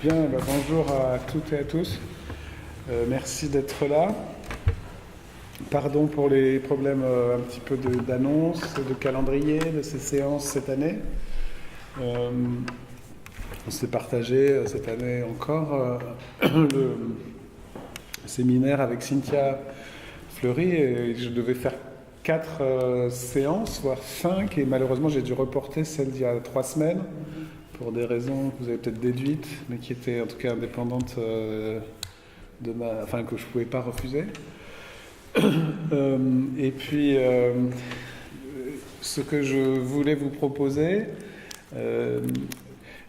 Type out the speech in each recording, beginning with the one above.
Bien, bonjour à toutes et à tous. Merci d'être là. Pardon pour les problèmes un petit peu d'annonce, de calendrier de ces séances cette année. On s'est partagé cette année encore le séminaire avec Cynthia Fleury et je devais faire 4 séances, voire 5, et malheureusement j'ai dû reporter celle d'il y a 3 semaines pour des raisons que vous avez peut-être déduites, mais qui étaient en tout cas indépendantes que je ne pouvais pas refuser. Et puis, ce que je voulais vous proposer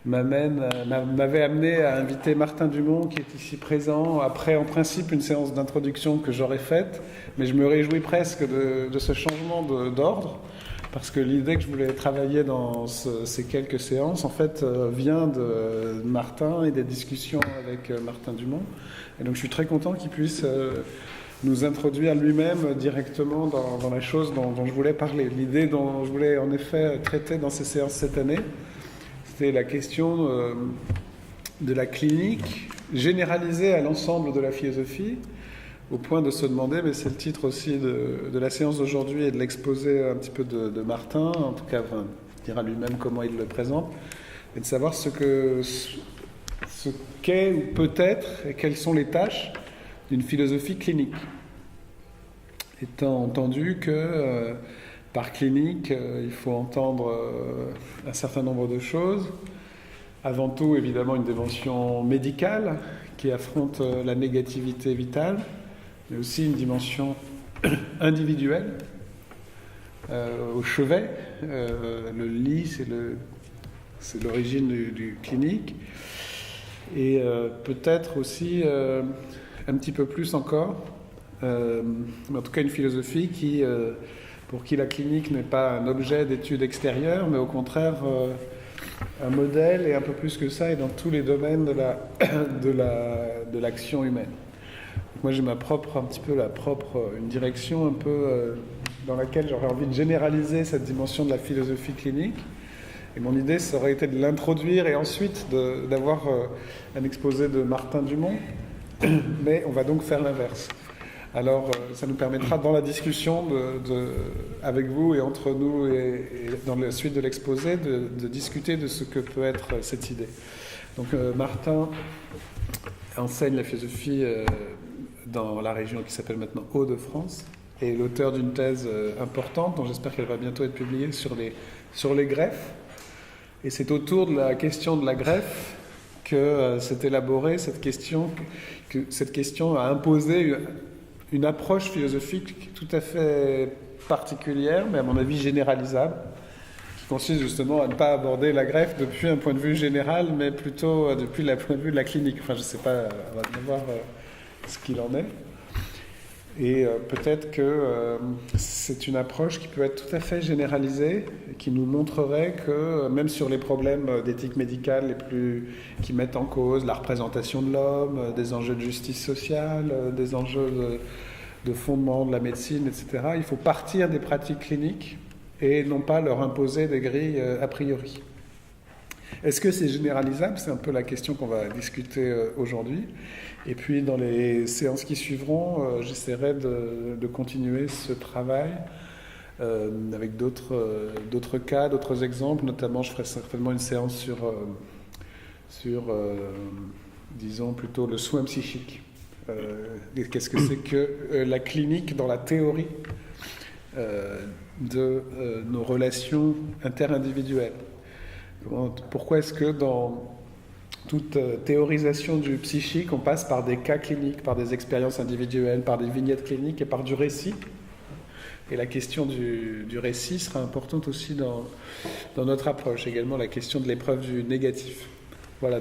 m'avait amené à inviter Martin Dumont, qui est ici présent, après en principe une séance d'introduction que j'aurais faite, mais je me réjouis presque de ce changement d'ordre, parce que l'idée que je voulais travailler dans ces quelques séances, en fait, vient de Martin et des discussions avec Martin Dumont. Et donc je suis très content qu'il puisse nous introduire lui-même directement dans la chose dont je voulais parler. L'idée dont je voulais en effet traiter dans ces séances cette année, c'était la question de la clinique généralisée à l'ensemble de la philosophie, au point de se demander, mais c'est le titre aussi de la séance d'aujourd'hui et de l'exposé un petit peu de Martin, en tout cas, il dira lui-même comment il le présente, et de savoir ce qu'est ou peut-être et quelles sont les tâches d'une philosophie clinique. Étant entendu que par clinique, il faut entendre un certain nombre de choses. Avant tout, évidemment, une dimension médicale qui affronte la négativité vitale, mais aussi une dimension individuelle. Au chevet, le lit, c'est l'origine du clinique. Et peut-être aussi, un petit peu plus encore, mais en tout cas une philosophie pour qui la clinique n'est pas un objet d'étude extérieure, mais au contraire un modèle, et un peu plus que ça, et dans tous les domaines de l'action humaine. Moi j'ai une direction un peu dans laquelle j'aurais envie de généraliser cette dimension de la philosophie clinique. Et mon idée, ça aurait été de l'introduire et ensuite d'avoir un exposé de Martin Dumont, mais on va donc faire l'inverse. Alors, ça nous permettra, dans la discussion avec vous et entre nous et dans la suite de l'exposé, de discuter de ce que peut être cette idée. Donc, Martin enseigne la philosophie dans la région qui s'appelle maintenant Hauts-de-France, et est l'auteur d'une thèse importante, dont j'espère qu'elle va bientôt être publiée, sur les greffes. Et c'est autour de la question de la greffe que s'est élaborée cette question a imposé une approche philosophique tout à fait particulière, mais à mon avis généralisable, qui consiste justement à ne pas aborder la greffe depuis un point de vue général, mais plutôt depuis le point de vue de la clinique. Enfin, je ne sais pas, on va bien voir ce qu'il en est. Et peut-être que c'est une approche qui peut être tout à fait généralisée et qui nous montrerait que même sur les problèmes d'éthique médicale qui mettent en cause la représentation de l'homme, des enjeux de justice sociale, des enjeux de fondement de la médecine, etc., il faut partir des pratiques cliniques et non pas leur imposer des grilles a priori. Est-ce que c'est généralisable ? C'est un peu la question qu'on va discuter aujourd'hui. Et puis, dans les séances qui suivront, j'essaierai de continuer ce travail avec d'autres cas, d'autres exemples. Notamment, je ferai certainement une séance sur disons, plutôt le soin psychique. Qu'est-ce que c'est que la clinique dans la théorie de nos relations interindividuelles ? Pourquoi est-ce que dans toute théorisation du psychique, on passe par des cas cliniques, par des expériences individuelles, par des vignettes cliniques et par du récit ? Et la question du récit sera importante aussi dans notre approche. Également la question de l'épreuve du négatif. Voilà,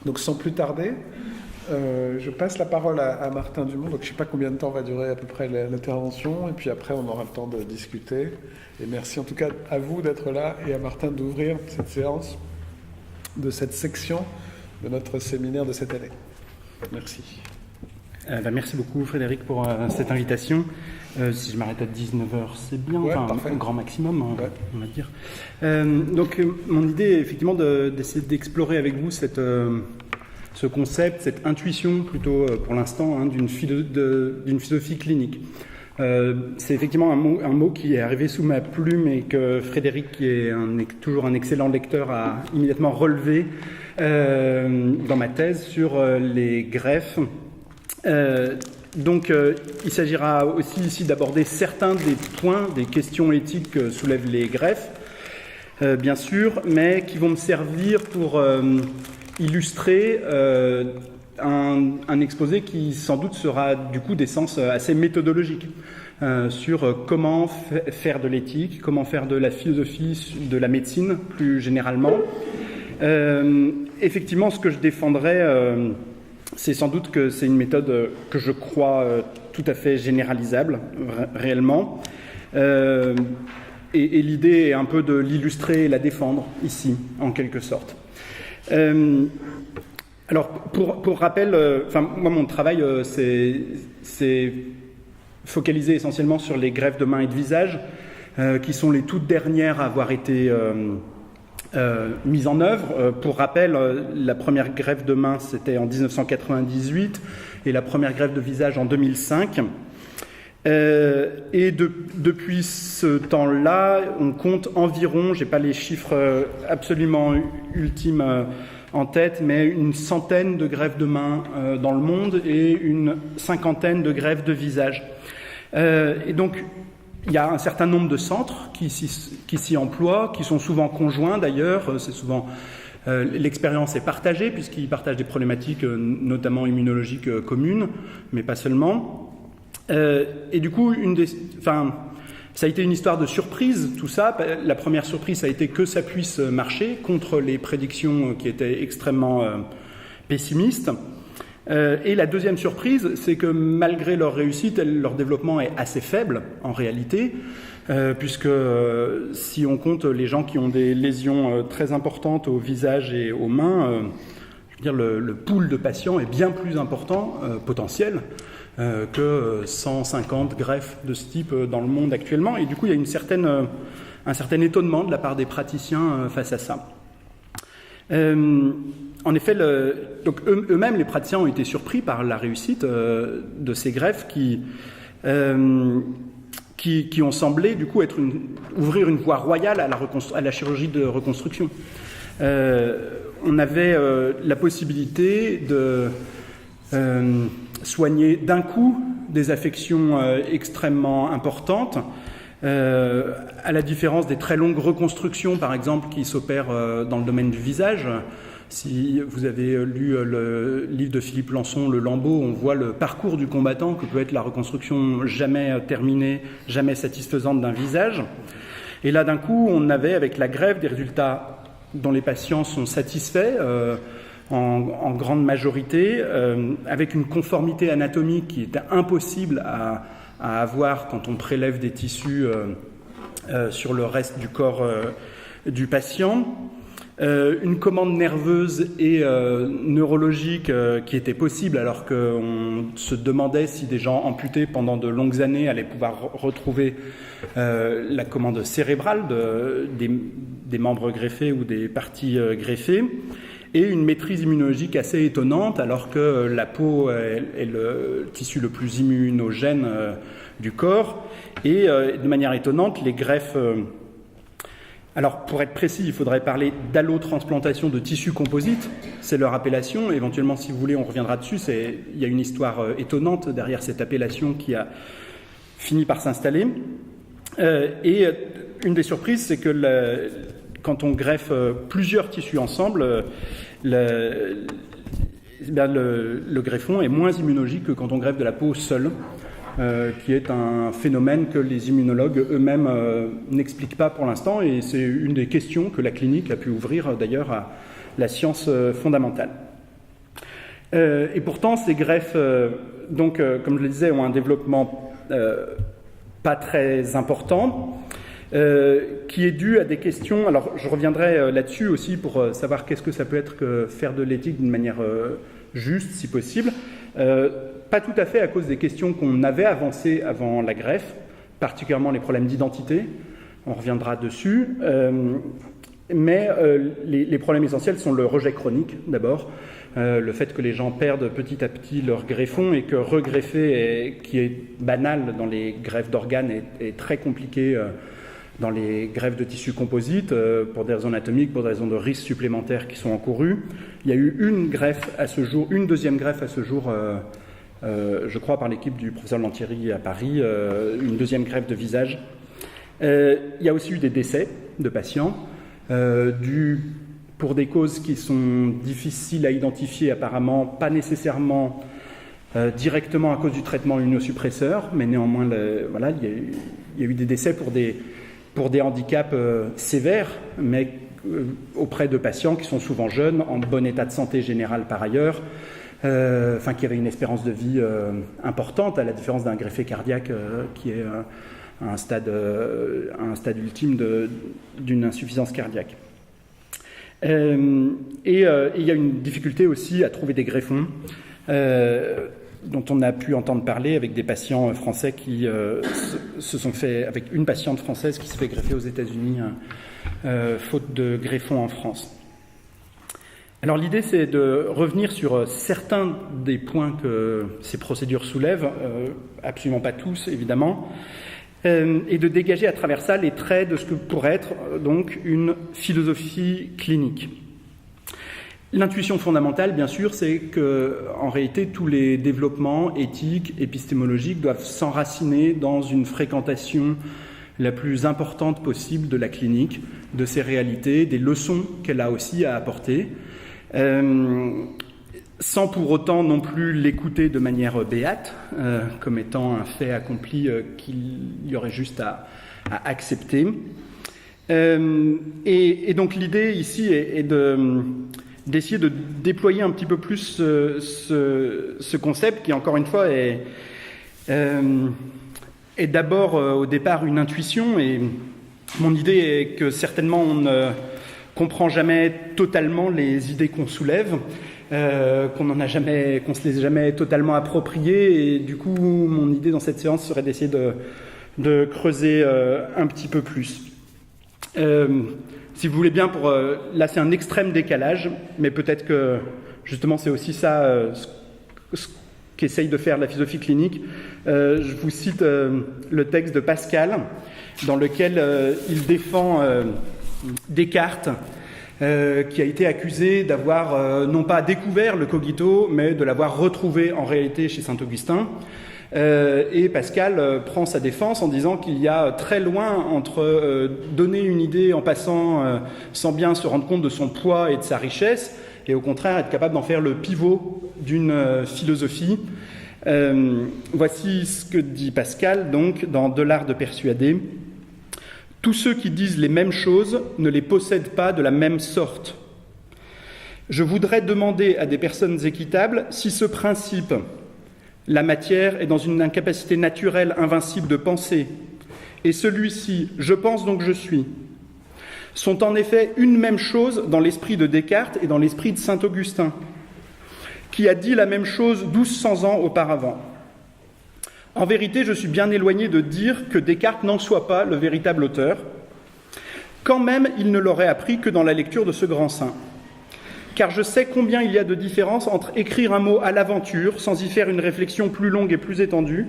donc sans plus tarder, je passe la parole à Martin Dumont. Donc je ne sais pas combien de temps va durer à peu près l'intervention, et puis après on aura le temps de discuter. Et merci en tout cas à vous d'être là et à Martin d'ouvrir cette séance de cette section de notre séminaire de cette année. Merci. Merci beaucoup Frédéric pour cette invitation. Si je m'arrête à 19h, c'est bien, ouais, au grand maximum, on va dire. Donc mon idée est effectivement d'essayer d'explorer avec vous ce concept, cette intuition plutôt pour l'instant d'une philosophie clinique. C'est effectivement un mot qui est arrivé sous ma plume et que Frédéric, qui est toujours un excellent lecteur, a immédiatement relevé dans ma thèse sur les greffes. Donc il s'agira aussi ici d'aborder certains des points, des questions éthiques que soulèvent les greffes, bien sûr, mais qui vont me servir pour illustrer un exposé qui sans doute sera du coup d'essence assez méthodologique sur comment faire de l'éthique, comment faire de la philosophie, de la médecine plus généralement. Effectivement, ce que je défendrai, c'est sans doute que c'est une méthode que je crois tout à fait généralisable, réellement. Et l'idée est un peu de l'illustrer et la défendre ici, en quelque sorte. Alors, pour rappel, moi, mon travail, c'est focalisé essentiellement sur les greffes de mains et de visage, qui sont les toutes dernières à avoir été mises en œuvre. Pour rappel, la première greffe de main, c'était en 1998, et la première greffe de visage en 2005. Et depuis ce temps-là, on compte environ, je n'ai pas les chiffres absolument ultimes en tête, mais une centaine de greffes de main dans le monde et une cinquantaine de greffes de visage. Et donc, il y a un certain nombre de centres qui s'y emploient, qui sont souvent conjoints d'ailleurs. C'est souvent l'expérience est partagée puisqu'ils partagent des problématiques, notamment immunologiques communes, mais pas seulement. Et du coup, ça a été une histoire de surprise, tout ça. La première surprise, ça a été que ça puisse marcher contre les prédictions qui étaient extrêmement pessimistes. Et la deuxième surprise, c'est que malgré leur réussite, leur développement est assez faible en réalité, puisque si on compte les gens qui ont des lésions très importantes au visage et aux mains, je veux dire, le pool de patients est bien plus important, potentiel, que 150 greffes de ce type dans le monde actuellement. Et du coup, il y a un certain étonnement de la part des praticiens face à ça. En effet, donc eux-mêmes, les praticiens, ont été surpris par la réussite de ces greffes qui ont semblé du coup ouvrir une voie royale à la chirurgie de reconstruction. On avait la possibilité de soigner d'un coup des affections extrêmement importantes, à la différence des très longues reconstructions, par exemple, qui s'opèrent dans le domaine du visage. Si vous avez lu le livre de Philippe Lançon, Le Lambeau, on voit le parcours du combattant que peut être la reconstruction jamais terminée, jamais satisfaisante d'un visage. Et là, d'un coup, on avait avec la greffe des résultats dont les patients sont satisfaits en grande majorité, avec une conformité anatomique qui était impossible à avoir quand on prélève des tissus sur le reste du corps du patient. Une commande nerveuse et neurologique qui était possible alors qu'on se demandait si des gens amputés pendant de longues années allaient pouvoir retrouver la commande cérébrale des membres greffés ou des parties greffées, et une maîtrise immunologique assez étonnante alors que la peau est le tissu le plus immunogène du corps, et de manière étonnante les greffes... Alors, pour être précis, il faudrait parler d'allotransplantation de tissus composites. C'est leur appellation. Éventuellement, si vous voulez, on reviendra dessus. Il y a une histoire étonnante derrière cette appellation qui a fini par s'installer. Et une des surprises, c'est que quand on greffe plusieurs tissus ensemble, le greffon est moins immunologique que quand on greffe de la peau seule. Qui est un phénomène que les immunologues eux-mêmes n'expliquent pas pour l'instant, et c'est une des questions que la clinique a pu ouvrir d'ailleurs à la science fondamentale. Et pourtant, ces greffes, comme je le disais, ont un développement pas très important, qui est dû à des questions... Alors, je reviendrai là-dessus aussi pour savoir qu'est-ce que ça peut être que faire de l'éthique d'une manière juste, si possible. pas tout à fait à cause des questions qu'on avait avancées avant la greffe, particulièrement les problèmes d'identité, on reviendra dessus, mais les problèmes essentiels sont le rejet chronique d'abord, le fait que les gens perdent petit à petit leur greffon et que regreffer, qui est banal dans les greffes d'organes, est très compliqué dans les greffes de tissus composites, pour des raisons anatomiques, pour des raisons de risques supplémentaires qui sont encourus. Il y a eu une deuxième greffe à ce jour, je crois par l'équipe du professeur Lantieri à Paris, une deuxième greffe de visage. Il y a aussi eu des décès de patients, pour des causes qui sont difficiles à identifier, apparemment pas nécessairement directement à cause du traitement immunosuppresseur, mais néanmoins, il y a eu des décès pour des handicaps sévères, mais auprès de patients qui sont souvent jeunes, en bon état de santé général par ailleurs, qui avaient une espérance de vie importante, à la différence d'un greffé cardiaque qui est à un stade ultime d'une insuffisance cardiaque. Et il y a une difficulté aussi à trouver des greffons, dont on a pu entendre parler avec des patients français qui se sont fait, avec une patiente française qui s'est fait greffer aux États-Unis, faute de greffons en France. Alors l'idée, c'est de revenir sur certains des points que ces procédures soulèvent, absolument pas tous évidemment, et de dégager à travers ça les traits de ce que pourrait être donc une philosophie clinique. L'intuition fondamentale, bien sûr, c'est que, en réalité, tous les développements éthiques, épistémologiques doivent s'enraciner dans une fréquentation la plus importante possible de la clinique, de ses réalités, des leçons qu'elle a aussi à apporter, sans pour autant non plus l'écouter de manière béate, comme étant un fait accompli qu'il y aurait juste à accepter. Et donc l'idée ici est d'essayer de déployer un petit peu plus ce concept qui, encore une fois, est d'abord au départ une intuition, et mon idée est que certainement on ne comprend jamais totalement les idées qu'on soulève, qu'on se les ait jamais totalement appropriées, et du coup mon idée dans cette séance serait d'essayer de creuser un petit peu plus. Si vous voulez bien, là c'est un extrême décalage, mais peut-être que justement c'est aussi ça ce qu'essaye de faire la philosophie clinique. Je vous cite le texte de Pascal, dans lequel il défend Descartes, qui a été accusé d'avoir non pas découvert le cogito, mais de l'avoir retrouvé en réalité chez Saint-Augustin. Et Pascal prend sa défense en disant qu'il y a très loin entre donner une idée en passant sans bien se rendre compte de son poids et de sa richesse, et au contraire être capable d'en faire le pivot d'une philosophie. Voici ce que dit Pascal donc dans De l'art de persuader. Tous ceux qui disent les mêmes choses ne les possèdent pas de la même sorte. Je voudrais demander à des personnes équitables si ce principe, la matière est dans une incapacité naturelle invincible de penser, et celui-ci, je pense donc je suis, sont en effet une même chose dans l'esprit de Descartes et dans l'esprit de Saint-Augustin, qui a dit la même chose 1200 ans auparavant. En vérité, je suis bien éloigné de dire que Descartes n'en soit pas le véritable auteur. Quand même, il ne l'aurait appris que dans la lecture de ce grand saint. Car je sais combien il y a de différence entre écrire un mot à l'aventure, sans y faire une réflexion plus longue et plus étendue,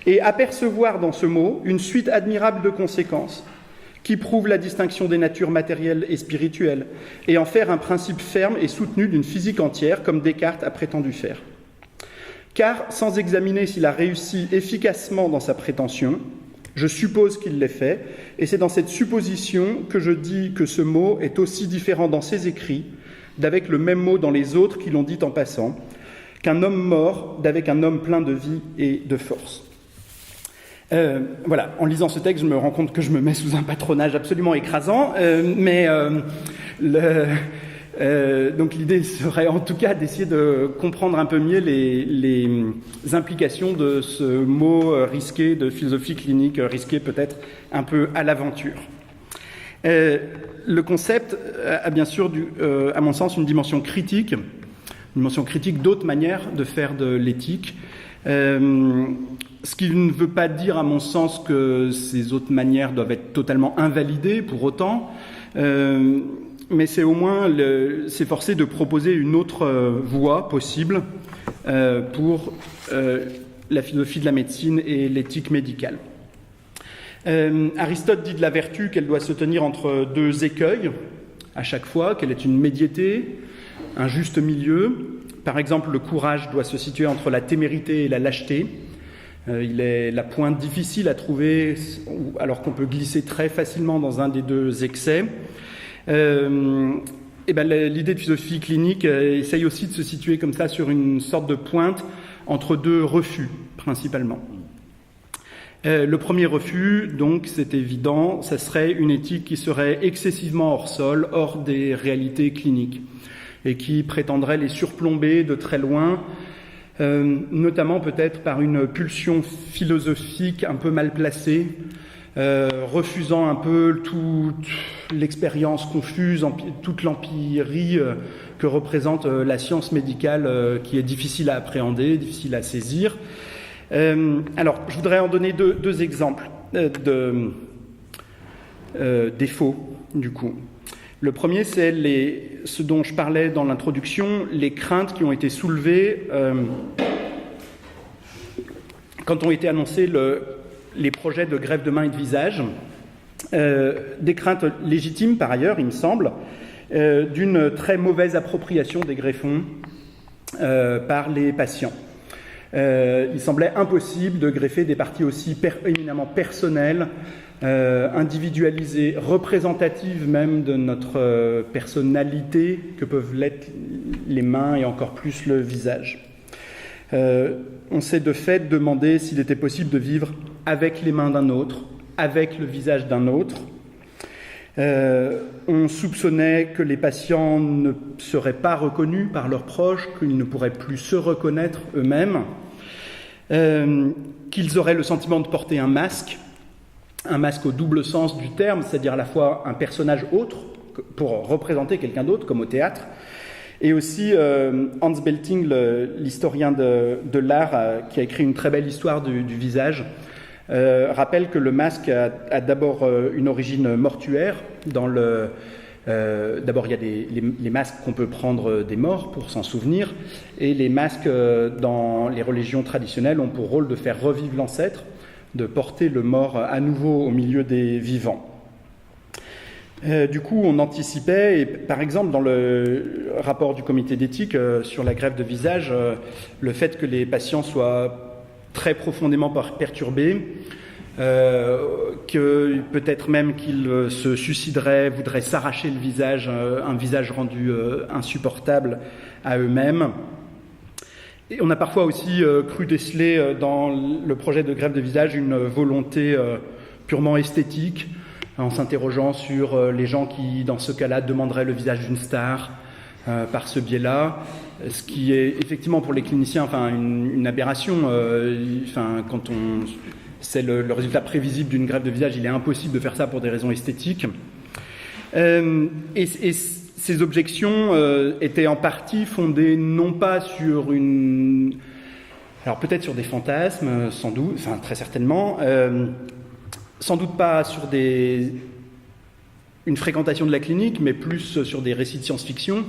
et apercevoir dans ce mot une suite admirable de conséquences, qui prouvent la distinction des natures matérielles et spirituelles, et en faire un principe ferme et soutenu d'une physique entière, comme Descartes a prétendu faire. Car, sans examiner s'il a réussi efficacement dans sa prétention, je suppose qu'il l'ait fait, et c'est dans cette supposition que je dis que ce mot est aussi différent dans ses écrits d'avec le même mot dans les autres qui l'ont dit en passant, qu'un homme mort d'avec un homme plein de vie et de force. Voilà, en lisant ce texte, je me rends compte que je me mets sous un patronage absolument écrasant, donc l'idée serait en tout cas d'essayer de comprendre un peu mieux les implications de ce mot risqué de philosophie clinique, risqué peut-être un peu à l'aventure. Le concept a bien sûr, à mon sens, une dimension critique d'autres manières de faire de l'éthique, Ce qui ne veut pas dire, à mon sens, que ces autres manières doivent être totalement invalidées pour autant, mais c'est au moins s'efforcer de proposer une autre voie possible pour la philosophie de la médecine et l'éthique médicale. Aristote dit de la vertu qu'elle doit se tenir entre deux écueils à chaque fois, qu'elle est une médiété, un juste milieu. Par exemple, le courage doit se situer entre la témérité et la lâcheté. Il est la pointe difficile à trouver, alors qu'on peut glisser très facilement dans un des deux excès. L'idée de philosophie clinique essaye aussi de se situer comme ça sur une sorte de pointe entre deux refus, principalement. Le premier refus, donc, c'est évident, ça serait une éthique qui serait excessivement hors sol, hors des réalités cliniques, et qui prétendrait les surplomber de très loin, notamment peut-être par une pulsion philosophique un peu mal placée, refusant un peu toute l'expérience confuse, toute l'empirie que représente la science médicale, qui est difficile à appréhender, difficile à saisir. Alors, je voudrais en donner deux exemples de défauts, du coup. Le premier, c'est ce dont je parlais dans l'introduction, les craintes qui ont été soulevées quand ont été annoncés les projets de greffe de main et de visage. Des craintes légitimes, par ailleurs, il me semble, d'une très mauvaise appropriation des greffons par les patients. Il semblait impossible de greffer des parties aussi éminemment personnelles, individualisées, représentatives même de notre personnalité que peuvent l'être les mains et encore plus le visage. On s'est de fait demandé s'il était possible de vivre avec les mains d'un autre, avec le visage d'un autre. On soupçonnait que les patients ne seraient pas reconnus par leurs proches, qu'ils ne pourraient plus se reconnaître eux-mêmes, qu'ils auraient le sentiment de porter un masque au double sens du terme, c'est-à-dire à la fois un personnage autre, pour représenter quelqu'un d'autre, comme au théâtre, et aussi Hans Belting, l'historien de l'art, qui a écrit une très belle histoire du visage, rappelle que le masque a d'abord une origine mortuaire. D'abord, il y a les masques qu'on peut prendre des morts pour s'en souvenir, et les masques dans les religions traditionnelles ont pour rôle de faire revivre l'ancêtre, de porter le mort à nouveau au milieu des vivants. Du coup, on anticipait, et par exemple dans le rapport du comité d'éthique sur la greffe de visage, le fait que les patients soient très profondément perturbés, que peut-être même qu'ils se suicideraient, voudraient s'arracher le visage, un visage rendu insupportable à eux-mêmes. Et on a parfois aussi cru déceler dans le projet de greffe de visage une volonté purement esthétique, en s'interrogeant sur les gens qui, dans ce cas-là, demanderaient le visage d'une star par ce biais-là, ce qui est effectivement pour les cliniciens une aberration. Quand c'est le résultat prévisible d'une greffe de visage, il est impossible de faire ça pour des raisons esthétiques. Et ces objections étaient en partie fondées non pas sur alors peut-être sur des fantasmes, sans doute, très certainement, sans doute pas sur une fréquentation de la clinique, mais plus sur des récits de science-fiction.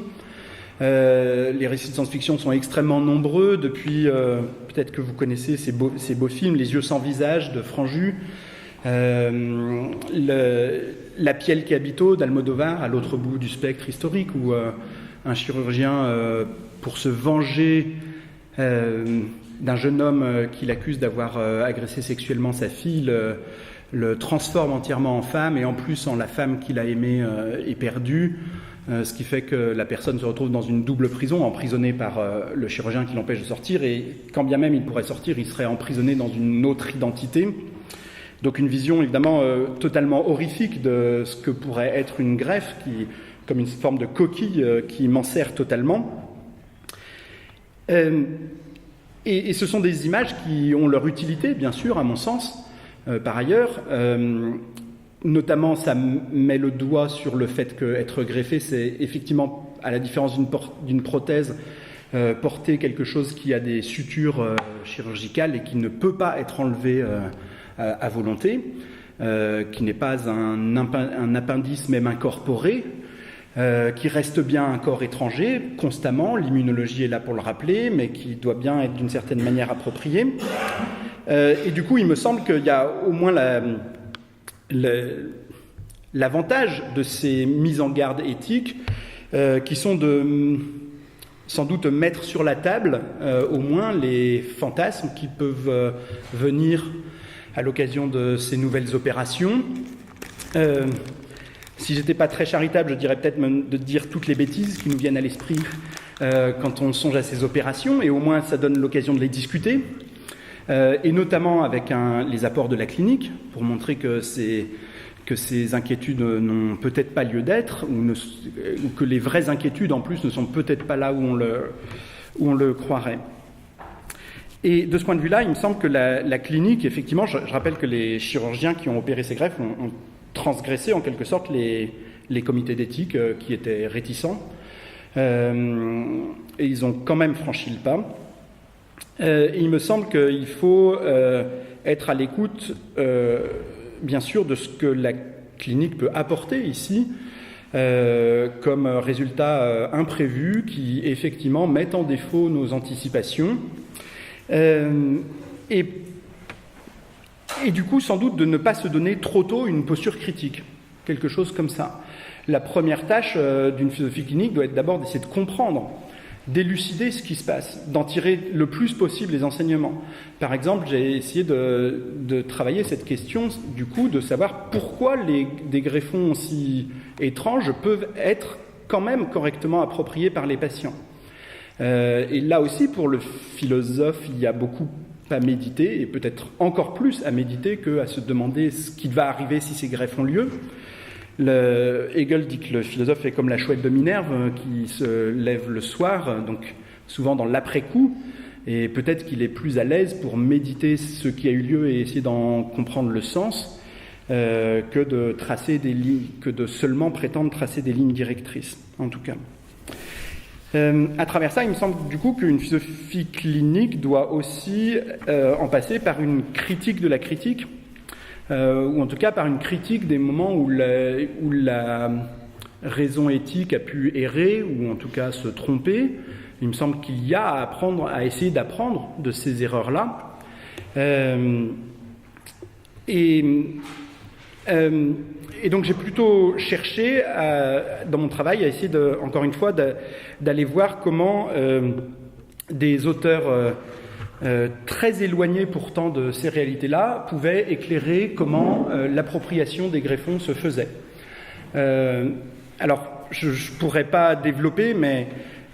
Les récits de science-fiction sont extrêmement nombreux depuis, peut-être que vous connaissez ces beaux films, Les yeux sans visage de Franju, La Piel qui habito d'Almodovar, à l'autre bout du spectre historique, où un chirurgien, pour se venger d'un jeune homme qu'il accuse d'avoir agressé sexuellement sa fille, le transforme entièrement en femme, et en plus en la femme qu'il a aimée et perdue, ce qui fait que la personne se retrouve dans une double prison, emprisonnée par le chirurgien qui l'empêche de sortir, et quand bien même il pourrait sortir, il serait emprisonné dans une autre identité. Donc une vision évidemment totalement horrifique de ce que pourrait être une greffe, comme une forme de coquille qui m'enserre totalement. Et ce sont des images qui ont leur utilité, bien sûr, à mon sens. Par ailleurs, notamment, ça met le doigt sur le fait qu'être greffé, c'est effectivement, à la différence d'une prothèse, porter quelque chose qui a des sutures chirurgicales et qui ne peut pas être enlevé à volonté, qui n'est pas un appendice même incorporé, qui reste bien un corps étranger constamment, l'immunologie est là pour le rappeler, mais qui doit bien être d'une certaine manière approprié. Et du coup, il me semble qu'il y a au moins l'avantage de ces mises en garde éthiques qui sont de sans doute mettre sur la table au moins les fantasmes qui peuvent venir à l'occasion de ces nouvelles opérations. Si j'étais pas très charitable, je dirais peut-être même de dire toutes les bêtises qui nous viennent à l'esprit quand on songe à ces opérations, et au moins ça donne l'occasion de les discuter, et notamment avec les apports de la clinique, pour montrer que ces inquiétudes n'ont peut-être pas lieu d'être, ou que les vraies inquiétudes en plus ne sont peut-être pas là où on le croirait. Et de ce point de vue-là, il me semble que la clinique, effectivement, je rappelle que les chirurgiens qui ont opéré ces greffes ont transgressé en quelque sorte les comités d'éthique qui étaient réticents, et ils ont quand même franchi le pas. Et il me semble qu'il faut être à l'écoute, bien sûr, de ce que la clinique peut apporter ici, comme résultat imprévu qui effectivement mettent en défaut nos anticipations, et du coup sans doute de ne pas se donner trop tôt une posture critique, quelque chose comme ça. La première tâche d'une philosophie clinique doit être d'abord d'essayer de comprendre, d'élucider ce qui se passe, d'en tirer le plus possible les enseignements. Par exemple, j'ai essayé de travailler cette question, du coup, de savoir pourquoi des greffons si étranges peuvent être quand même correctement appropriés par les patients. Et là aussi, pour le philosophe, il y a beaucoup à méditer, et peut-être encore plus à méditer qu'à se demander ce qui va arriver si ces greffes ont lieu. Hegel dit que le philosophe est comme la chouette de Minerve qui se lève le soir, donc souvent dans l'après-coup, et peut-être qu'il est plus à l'aise pour méditer ce qui a eu lieu et essayer d'en comprendre le sens que de tracer des lignes, que de seulement prétendre tracer des lignes directrices, en tout cas. À travers ça, il me semble du coup qu'une philosophie clinique doit aussi en passer par une critique de la critique, ou en tout cas par une critique des moments où la raison éthique a pu errer, ou en tout cas se tromper. Il me semble qu'il y a à apprendre, à essayer d'apprendre de ces erreurs-là. Et donc j'ai plutôt cherché, dans mon travail, à essayer, encore une fois, d'aller voir comment des auteurs très éloignés pourtant de ces réalités-là pouvaient éclairer comment l'appropriation des greffons se faisait. Alors, je ne pourrais pas développer, mais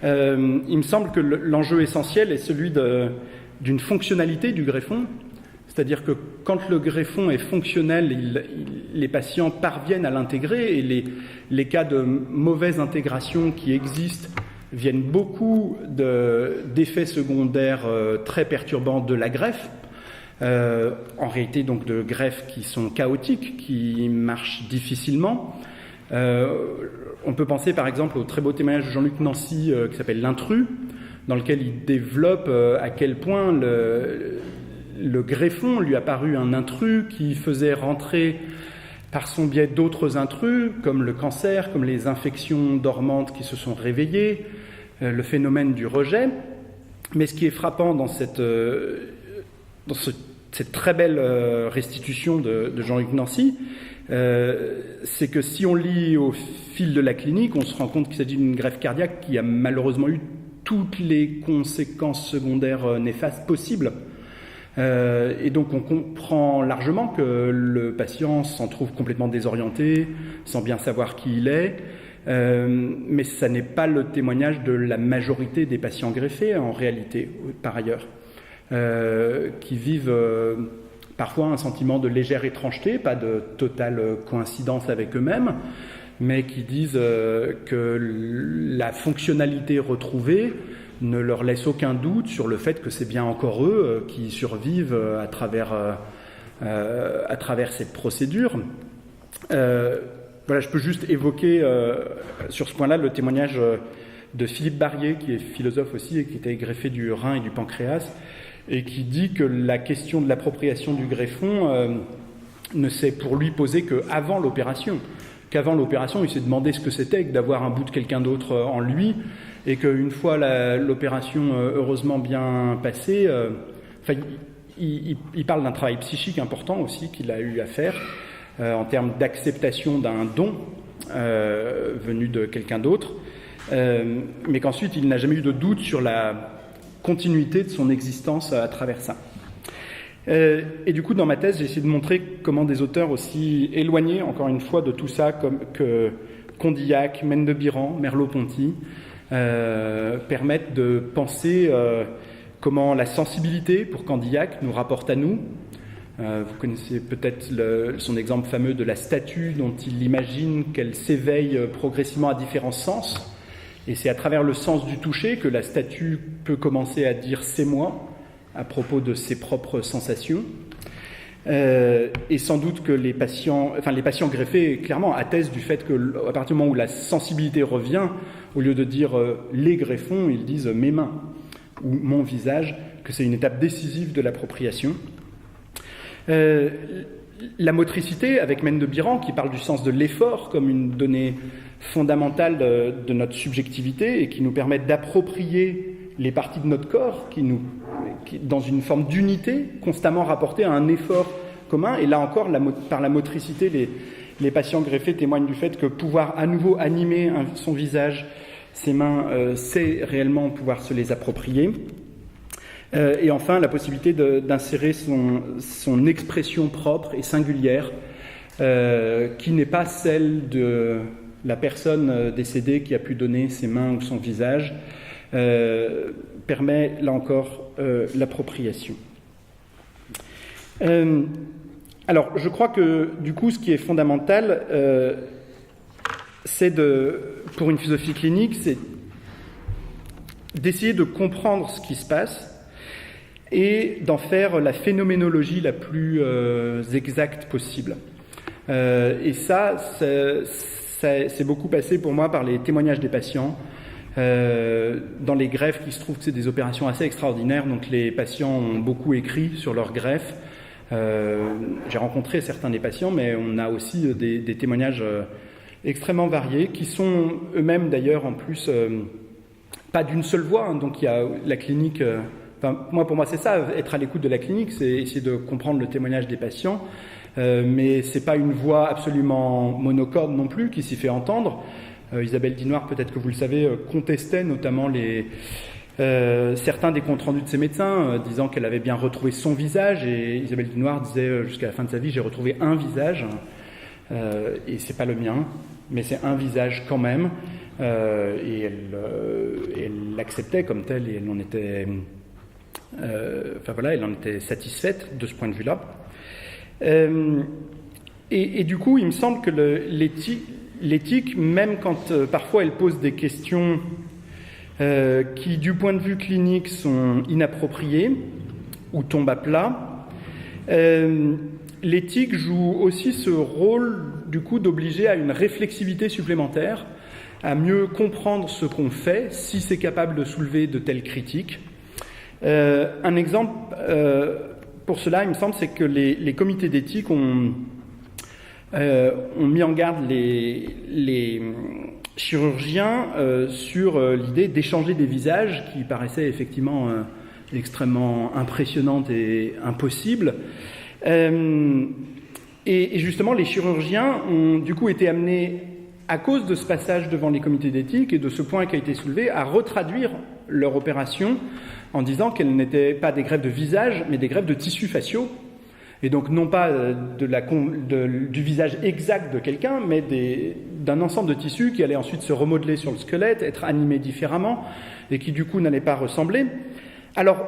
il me semble que l'enjeu essentiel est celui d'une fonctionnalité du greffon. C'est-à-dire que quand le greffon est fonctionnel, les patients parviennent à l'intégrer, et les cas de mauvaise intégration qui existent viennent beaucoup d'effets secondaires très perturbants de la greffe, en réalité donc de greffes qui sont chaotiques, qui marchent difficilement. On peut penser par exemple au très beau témoignage de Jean-Luc Nancy qui s'appelle L'intrus, dans lequel il développe à quel point le greffon lui a paru un intrus qui faisait rentrer par son biais d'autres intrus, comme le cancer, comme les infections dormantes qui se sont réveillées, le phénomène du rejet. Mais ce qui est frappant dans cette très belle restitution de Jean-Luc Nancy, c'est que si on lit au fil de la clinique, on se rend compte qu'il s'agit d'une greffe cardiaque qui a malheureusement eu toutes les conséquences secondaires néfastes possibles. Et donc on comprend largement que le patient s'en trouve complètement désorienté, sans bien savoir qui il est, mais ça n'est pas le témoignage de la majorité des patients greffés en réalité, par ailleurs, qui vivent parfois un sentiment de légère étrangeté, pas de totale coïncidence avec eux-mêmes, mais qui disent que la fonctionnalité retrouvée ne leur laisse aucun doute sur le fait que c'est bien encore eux qui survivent à travers cette procédure. Voilà, je peux juste évoquer sur ce point-là le témoignage de Philippe Barrier, qui est philosophe aussi et qui était greffé du rein et du pancréas, et qui dit que la question de l'appropriation du greffon ne s'est pour lui posée qu'avant l'opération. Qu'avant l'opération, il s'est demandé ce que c'était que d'avoir un bout de quelqu'un d'autre en lui, et qu'une fois l'opération heureusement bien passée, il parle d'un travail psychique important aussi qu'il a eu à faire, en termes d'acceptation d'un don venu de quelqu'un d'autre, mais qu'ensuite il n'a jamais eu de doute sur la continuité de son existence à travers ça. Et du coup, dans ma thèse, j'ai essayé de montrer comment des auteurs aussi éloignés, encore une fois, de tout ça, comme que Condillac, Maine de Biran, Merleau-Ponty, permettent de penser comment la sensibilité, pour Condillac, nous rapporte à nous. Vous connaissez peut-être son exemple fameux de la statue dont il imagine qu'elle s'éveille progressivement à différents sens. Et c'est à travers le sens du toucher que la statue peut commencer à dire « c'est moi » à propos de ses propres sensations. Et sans doute que les patients greffés, clairement, attestent du fait qu'à partir du moment où la sensibilité revient, au lieu de dire « les greffons », ils disent « mes mains » ou « mon visage », que c'est une étape décisive de l'appropriation. La motricité, avec Maine de Biran, qui parle du sens de l'effort comme une donnée fondamentale de notre subjectivité et qui nous permet d'approprier les parties de notre corps qui dans une forme d'unité, constamment rapportée à un effort commun. Et là encore, par la motricité, les patients greffés témoignent du fait que pouvoir à nouveau animer son visage, ses mains, c'est réellement pouvoir se les approprier. Et enfin, la possibilité d'insérer son expression propre et singulière, qui n'est pas celle de la personne décédée qui a pu donner ses mains ou son visage, permet, là encore, l'appropriation. Alors, je crois que, du coup, ce qui est fondamental, pour une philosophie clinique, c'est d'essayer de comprendre ce qui se passe et d'en faire la phénoménologie la plus exacte possible. Et ça, c'est beaucoup passé pour moi par les témoignages des patients. Dans les greffes, il se trouve que c'est des opérations assez extraordinaires, donc les patients ont beaucoup écrit sur leurs greffes. J'ai rencontré certains des patients, mais on a aussi des témoignages extrêmement variés, qui sont eux-mêmes d'ailleurs en plus pas d'une seule voix, hein, donc il y a la clinique... pour moi, c'est ça, être à l'écoute de la clinique, c'est essayer de comprendre le témoignage des patients, mais c'est pas une voix absolument monocorde non plus qui s'y fait entendre. Isabelle Dinoir, peut-être que vous le savez, contestait notamment certains des comptes rendus de ses médecins, disant qu'elle avait bien retrouvé son visage, et Isabelle Dinoir disait jusqu'à la fin de sa vie, j'ai retrouvé un visage, et c'est pas le mien, mais c'est un visage quand même, et elle l'acceptait comme tel, et elle en était... elle en était satisfaite de ce point de vue-là. Et du coup, il me semble que l'éthique, même quand parfois elle pose des questions qui, du point de vue clinique, sont inappropriées ou tombent à plat, l'éthique joue aussi ce rôle, du coup, d'obliger à une réflexivité supplémentaire, à mieux comprendre ce qu'on fait, si c'est capable de soulever de telles critiques. Un exemple pour cela, il me semble, c'est que les comités d'éthique ont mis en garde les chirurgiens sur l'idée d'échanger des visages qui paraissaient effectivement extrêmement impressionnantes et impossibles. Et justement, les chirurgiens ont du coup été amenés, à cause de ce passage devant les comités d'éthique et de ce point qui a été soulevé, à retraduire leur opération en disant qu'elles n'étaient pas des greffes de visage, mais des greffes de tissus faciaux. Et donc non pas du visage exact de quelqu'un, mais d'un ensemble de tissus qui allaient ensuite se remodeler sur le squelette, être animés différemment, et qui du coup n'allaient pas ressembler. Alors,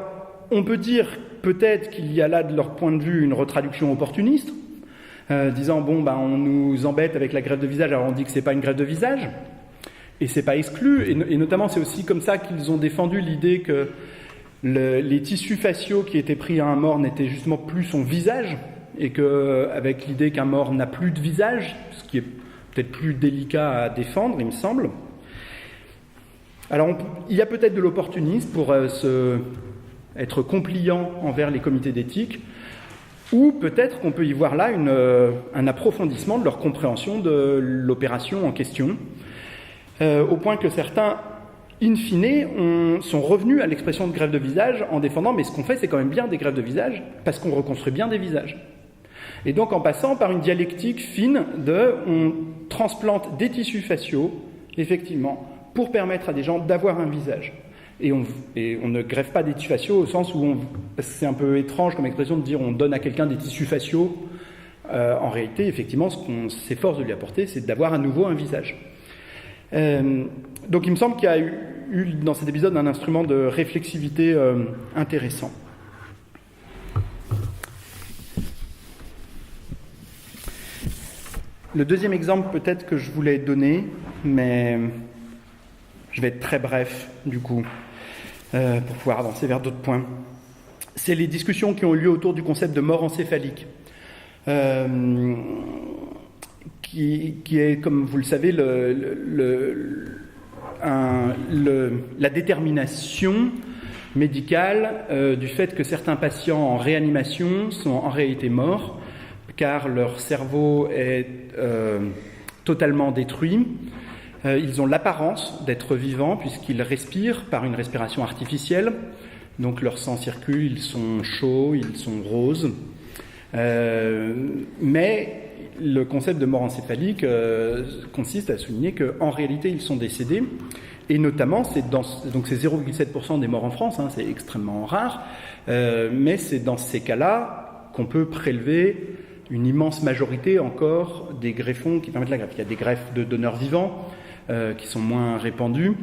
on peut dire peut-être qu'il y a là, de leur point de vue, une retraduction opportuniste, disant, on nous embête avec la greffe de visage, alors on dit que c'est pas une greffe de visage, et c'est pas exclu, et notamment c'est aussi comme ça qu'ils ont défendu l'idée que les tissus faciaux qui étaient pris à un mort n'étaient justement plus son visage, et qu'avec l'idée qu'un mort n'a plus de visage, ce qui est peut-être plus délicat à défendre, il me semble. Alors, il y a peut-être de l'opportunisme pour être compliant envers les comités d'éthique, ou peut-être qu'on peut y voir là un approfondissement de leur compréhension de l'opération en question, au point que certains, in fine, sont revenus à l'expression de greffe de visage en défendant « mais ce qu'on fait, c'est quand même bien des greffes de visage, parce qu'on reconstruit bien des visages ». Et donc en passant par une dialectique fine on transplante des tissus faciaux, effectivement, pour permettre à des gens d'avoir un visage. Et on ne greffe pas des tissus faciaux au sens où c'est un peu étrange comme expression de dire on donne à quelqu'un des tissus faciaux. En réalité, effectivement, ce qu'on s'efforce de lui apporter, c'est d'avoir à nouveau un visage. Donc il me semble qu'il y a eu dans cet épisode un instrument de réflexivité intéressant. Le deuxième exemple peut-être que je voulais donner, mais je vais être très bref du coup, pour pouvoir avancer vers d'autres points, c'est les discussions qui ont eu lieu autour du concept de mort encéphalique, qui est, comme vous le savez, la détermination médicale du fait que certains patients en réanimation sont en réalité morts, car leur cerveau est totalement détruit. Ils ont l'apparence d'être vivants puisqu'ils respirent par une respiration artificielle. Donc leur sang circule, ils sont chauds, ils sont roses. Mais le concept de mort encéphalique consiste à souligner qu'en réalité, ils sont décédés. Et notamment, donc c'est 0,7% des morts en France, hein, c'est extrêmement rare. Mais c'est dans ces cas-là qu'on peut prélever une immense majorité encore des greffons qui permettent la greffe. Il y a des greffes de donneurs vivants qui sont moins répandues.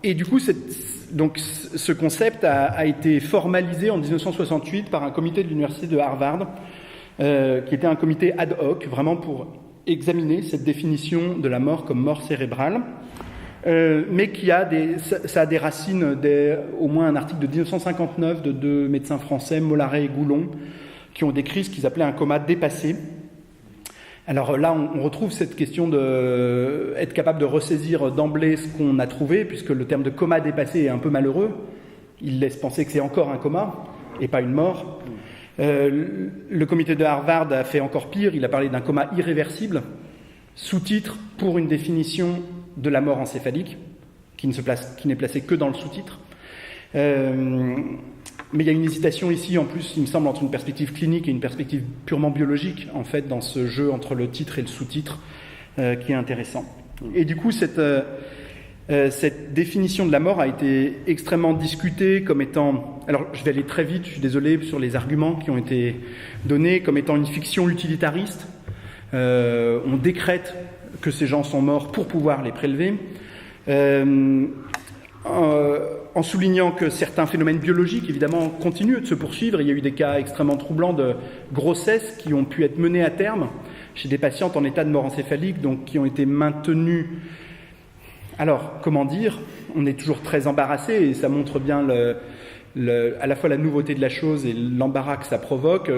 Et du coup, donc, ce concept a été formalisé en 1968 par un comité de l'université de Harvard, qui était un comité ad hoc, vraiment pour examiner cette définition de la mort comme mort cérébrale, mais ça a des racines, au moins un article de 1959 de deux médecins français, Mollaret et Goulon, qui ont décrit ce qu'ils appelaient un coma dépassé. Alors là, on retrouve cette question d'être capable de ressaisir d'emblée ce qu'on a trouvé, puisque le terme de coma dépassé est un peu malheureux. Il laisse penser que c'est encore un coma et pas une mort. Le comité de Harvard a fait encore pire, il a parlé d'un coma irréversible, sous-titre pour une définition de la mort encéphalique, qui n'est placée que dans le sous-titre. Mais il y a une hésitation ici, en plus, il me semble, entre une perspective clinique et une perspective purement biologique, en fait, dans ce jeu entre le titre et le sous-titre, qui est intéressant. Et du coup, cette définition de la mort a été extrêmement discutée comme étant... Alors, je vais aller très vite, je suis désolé sur les arguments qui ont été donnés, comme étant une fiction utilitariste. On décrète que ces gens sont morts pour pouvoir les prélever. En soulignant que certains phénomènes biologiques, évidemment, continuent de se poursuivre. Il y a eu des cas extrêmement troublants de grossesse qui ont pu être menés à terme chez des patientes en état de mort encéphalique, donc qui ont été maintenus. Alors, comment dire ? On est toujours très embarrassé, et ça montre bien à la fois la nouveauté de la chose et l'embarras que ça provoque,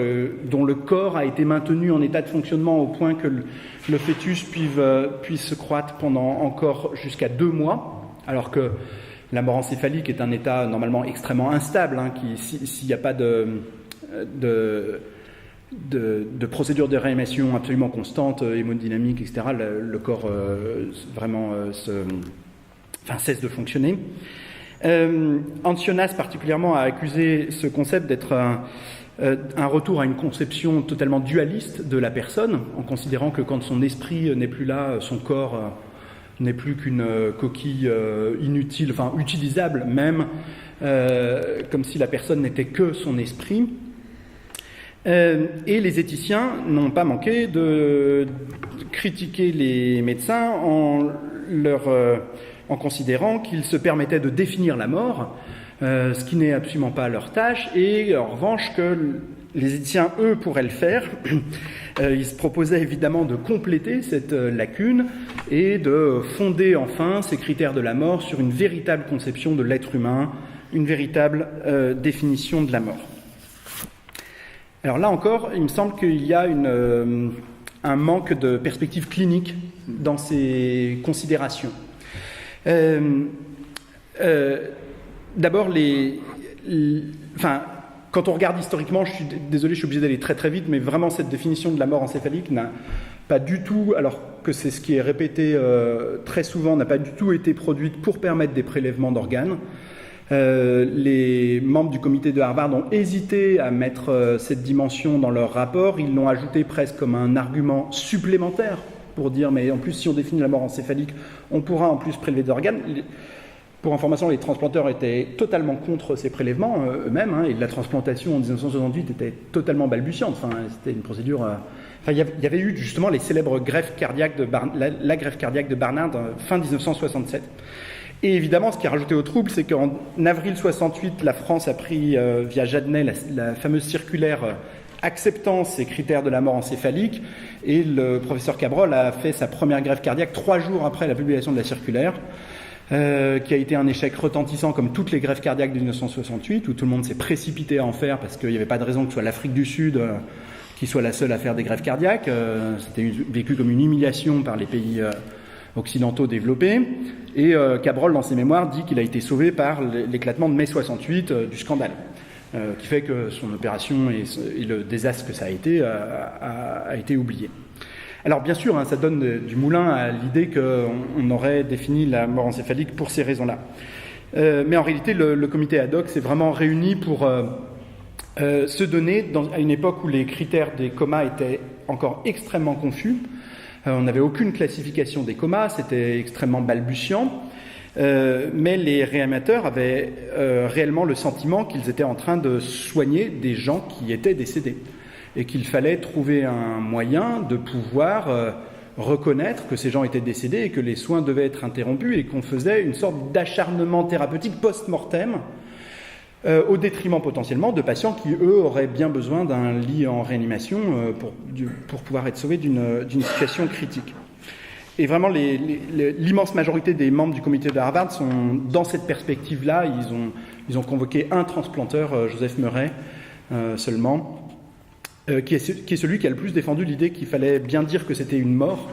dont le corps a été maintenu en état de fonctionnement au point que le fœtus puisse se croître pendant encore jusqu'à 2 mois, alors que la mort encéphalique est un état normalement extrêmement instable, hein, s'il n'y a pas de procédure de réanimation absolument constante, hémodynamique, etc., le corps cesse de fonctionner. Ancionas particulièrement a accusé ce concept d'être un retour à une conception totalement dualiste de la personne, en considérant que quand son esprit n'est plus là, son corps n'est plus qu'une coquille inutile, enfin utilisable même, comme si la personne n'était que son esprit. Et les éthiciens n'ont pas manqué de critiquer les médecins en considérant qu'ils se permettaient de définir la mort, ce qui n'est absolument pas leur tâche, et en revanche que les éthiciens, eux, pourraient le faire. Ils se proposaient évidemment de compléter cette lacune et de fonder enfin ces critères de la mort sur une véritable conception de l'être humain, une véritable définition de la mort. Alors là encore, il me semble qu'il y a un manque de perspective clinique dans ces considérations. D'abord, quand on regarde historiquement, désolé, je suis obligé d'aller très très vite, mais vraiment cette définition de la mort encéphalique n'a pas du tout, alors que c'est ce qui est répété très souvent, n'a pas du tout été produite pour permettre des prélèvements d'organes. Les membres du comité de Harvard ont hésité à mettre cette dimension dans leur rapport. Ils l'ont ajouté presque comme un argument supplémentaire pour dire, mais en plus, si on définit la mort encéphalique, on pourra en plus prélever d'organes. Pour information, les transplanteurs étaient totalement contre ces prélèvements eux-mêmes, et la transplantation en 1968 était totalement balbutiante. C'était une procédure... il y avait eu justement les célèbres greffes cardiaques la greffe cardiaque de Barnard fin 1967. Et évidemment, ce qui a rajouté au trouble, c'est qu'en avril 68, la France a pris via Jadnet la fameuse circulaire acceptant ces critères de la mort encéphalique, et le professeur Cabrol a fait sa première greffe cardiaque 3 jours après la publication de la circulaire, qui a été un échec retentissant comme toutes les greffes cardiaques de 1968, où tout le monde s'est précipité à en faire parce qu'il n'y avait pas de raison que ce soit l'Afrique du Sud qui soit la seule à faire des greffes cardiaques. C'était vécu comme une humiliation par les pays occidentaux développés. Et Cabrol, dans ses mémoires, dit qu'il a été sauvé par l'éclatement de mai 68 du scandale, qui fait que son opération et le désastre que ça a été oublié. Alors bien sûr, ça donne du moulin à l'idée qu'on aurait défini la mort encéphalique pour ces raisons-là. Mais en réalité, le comité ad hoc s'est vraiment réuni pour se donner, à une époque où les critères des comas étaient encore extrêmement confus. On n'avait aucune classification des comas, c'était extrêmement balbutiant. Mais les réanimateurs avaient réellement le sentiment qu'ils étaient en train de soigner des gens qui étaient décédés, et qu'il fallait trouver un moyen de pouvoir reconnaître que ces gens étaient décédés et que les soins devaient être interrompus, et qu'on faisait une sorte d'acharnement thérapeutique post-mortem au détriment potentiellement de patients qui, eux, auraient bien besoin d'un lit en réanimation pour pouvoir être sauvés d'une situation critique. Et vraiment, l'immense majorité des membres du comité de Harvard sont dans cette perspective-là. Ils ont convoqué un transplanteur, Joseph Murray, seulement, qui est celui qui a le plus défendu l'idée qu'il fallait bien dire que c'était une mort,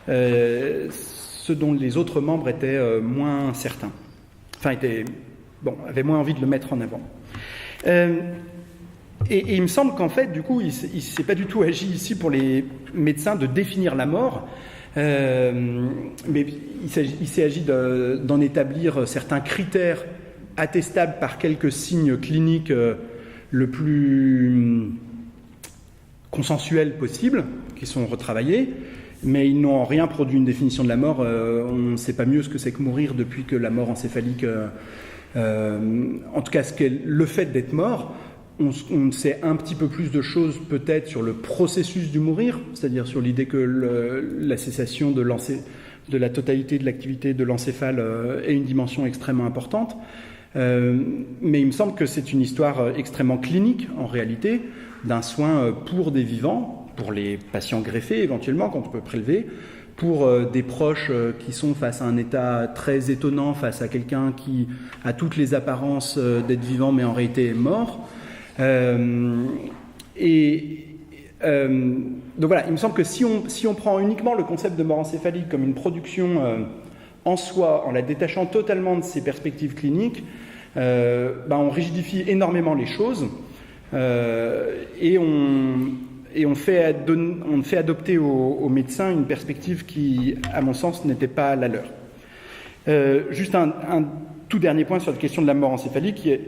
ce dont les autres membres étaient moins certains. Avaient moins envie de le mettre en avant. Et il me semble qu'en fait, du coup, il ne s'est pas du tout agi ici pour les médecins de définir la mort, mais il s'est agi d'en établir certains critères attestables par quelques signes cliniques le plus consensuels possible, qui sont retravaillés, mais ils n'ont en rien produit une définition de la mort. On ne sait pas mieux ce que c'est que mourir depuis que la mort encéphalique... en tout cas, le fait d'être mort, on sait un petit peu plus de choses peut-être sur le processus du mourir, c'est-à-dire sur l'idée que la cessation de la totalité de l'activité de l'encéphale est une dimension extrêmement importante. Mais il me semble que c'est une histoire extrêmement clinique, en réalité, d'un soin pour des vivants, pour les patients greffés éventuellement, quand on peut prélever, pour des proches qui sont face à un état très étonnant, face à quelqu'un qui a toutes les apparences d'être vivant mais en réalité est mort. Donc voilà, il me semble que si on prend uniquement le concept de mort encéphalique comme une production en soi, en la détachant totalement de ses perspectives cliniques, on rigidifie énormément les choses, et on fait adopter aux médecins une perspective qui, à mon sens, n'était pas la leur. Juste un tout dernier point sur la question de la mort encéphalique, qui est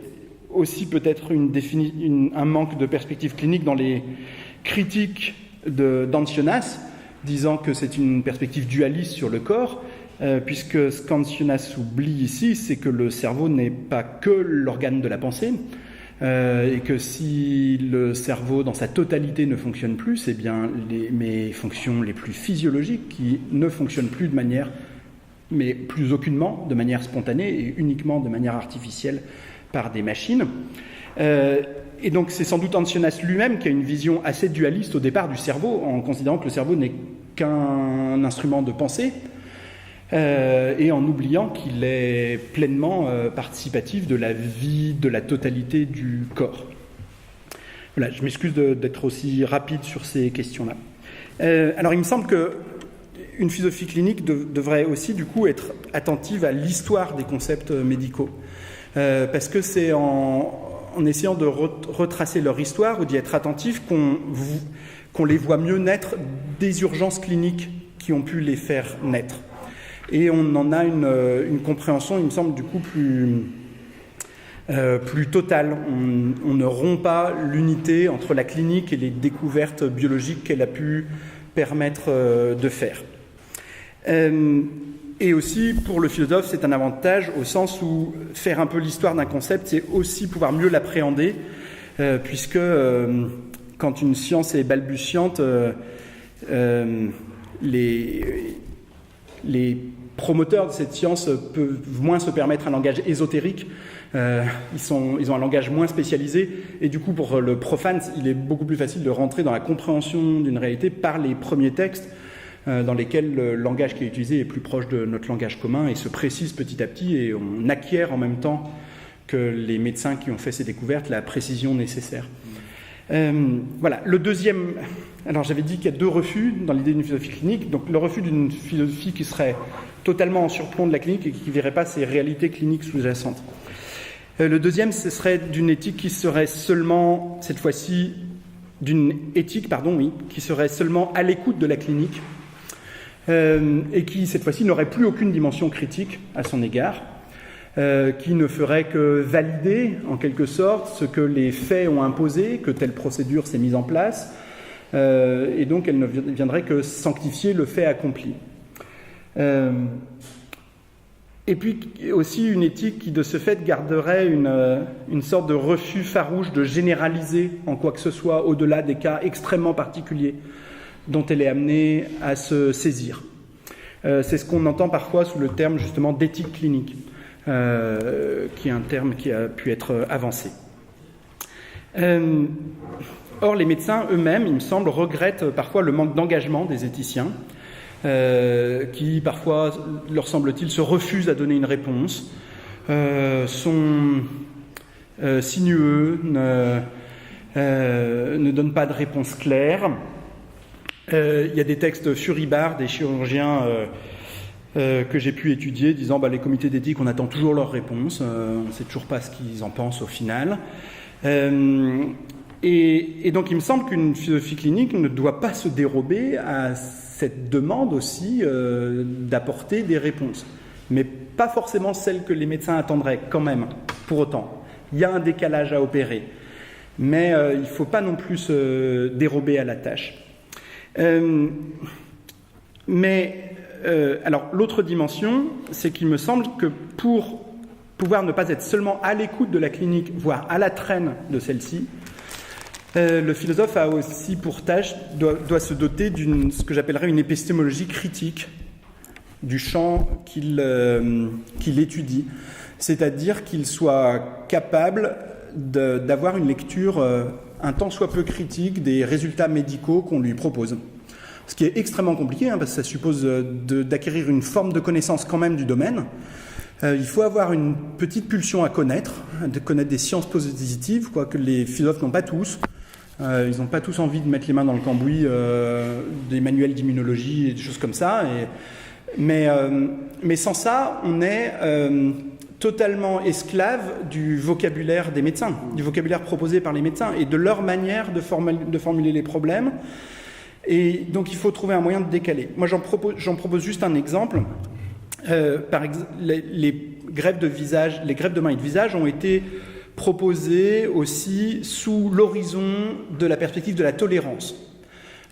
aussi peut-être un manque de perspective clinique dans les critiques d'Ancionas, disant que c'est une perspective dualiste sur le corps, puisque ce qu'Ancionas oublie ici, c'est que le cerveau n'est pas que l'organe de la pensée, et que si le cerveau dans sa totalité ne fonctionne plus, c'est bien mes fonctions les plus physiologiques qui ne fonctionnent plus de manière, mais plus aucunement de manière spontanée et uniquement de manière artificielle par des machines. Et donc c'est sans doute Ancionas lui-même qui a une vision assez dualiste au départ du cerveau, en considérant que le cerveau n'est qu'un instrument de pensée, et en oubliant qu'il est pleinement participatif de la vie, de la totalité du corps. Voilà, je m'excuse d'être aussi rapide sur ces questions-là. Alors il me semble que une philosophie clinique devrait aussi du coup être attentive à l'histoire des concepts médicaux. Parce que c'est en essayant de retracer leur histoire ou d'y être attentif qu'on les voit mieux naître des urgences cliniques qui ont pu les faire naître. Et on en a une compréhension, il me semble, du coup plus totale. On ne rompt pas l'unité entre la clinique et les découvertes biologiques qu'elle a pu permettre de faire. Et aussi, pour le philosophe, c'est un avantage au sens où faire un peu l'histoire d'un concept, c'est aussi pouvoir mieux l'appréhender, puisque quand une science est balbutiante, les promoteurs de cette science peuvent moins se permettre un langage ésotérique, ils ont un langage moins spécialisé, et du coup, pour le profane, il est beaucoup plus facile de rentrer dans la compréhension d'une réalité par les premiers textes, dans lesquels le langage qui est utilisé est plus proche de notre langage commun et se précise petit à petit, et on acquiert en même temps que les médecins qui ont fait ces découvertes la précision nécessaire. Voilà. Le deuxième... Alors j'avais dit qu'il y a deux refus dans l'idée d'une philosophie clinique. Donc le refus d'une philosophie qui serait totalement en surplomb de la clinique et qui ne verrait pas ces réalités cliniques sous-jacentes. Le deuxième, ce serait d'une éthique qui serait seulement, cette fois-ci, qui serait seulement à l'écoute de la clinique, et qui, cette fois-ci, n'aurait plus aucune dimension critique à son égard, qui ne ferait que valider, en quelque sorte, ce que les faits ont imposé, que telle procédure s'est mise en place, et donc elle ne viendrait que sanctifier le fait accompli. Et puis aussi une éthique qui, de ce fait, garderait une sorte de refus farouche de généraliser en quoi que ce soit au-delà des cas extrêmement particuliers dont elle est amenée à se saisir. C'est ce qu'on entend parfois sous le terme justement d'éthique clinique, qui est un terme qui a pu être avancé. Or, les médecins eux-mêmes, il me semble, regrettent parfois le manque d'engagement des éthiciens, qui parfois, leur semble-t-il, se refusent à donner une réponse, sont sinueux, ne donnent pas de réponse claire. Il y a des textes furibards des chirurgiens que j'ai pu étudier, disant les comités d'éthique, on attend toujours leur réponse, on ne sait toujours pas ce qu'ils en pensent au final. Et donc il me semble qu'une philosophie clinique ne doit pas se dérober à cette demande aussi d'apporter des réponses, mais pas forcément celles que les médecins attendraient quand même, pour autant. Il y a un décalage à opérer, mais il ne faut pas non plus se dérober à la tâche. Alors, l'autre dimension, c'est qu'il me semble que pour pouvoir ne pas être seulement à l'écoute de la clinique, voire à la traîne de celle-ci, le philosophe a aussi pour tâche, doit se doter d'une, ce que j'appellerais une épistémologie critique du champ qu'il étudie. C'est-à-dire qu'il soit capable d'avoir une lecture un tant soit peu critique des résultats médicaux qu'on lui propose. Ce qui est extrêmement compliqué, parce que ça suppose d'acquérir une forme de connaissance quand même du domaine. Il faut avoir une petite pulsion à connaître, de connaître des sciences positives, quoique les philosophes n'ont pas tous. Ils n'ont pas tous envie de mettre les mains dans le cambouis des manuels d'immunologie et des choses comme ça. Mais sans ça, on est totalement esclave du vocabulaire des médecins, du vocabulaire proposé par les médecins et de leur manière de formuler les problèmes. Et donc il faut trouver un moyen de décaler. Moi j'en propose juste un exemple. Par exemple, les greffes de mains et de visage ont été proposées aussi sous l'horizon de la perspective de la tolérance.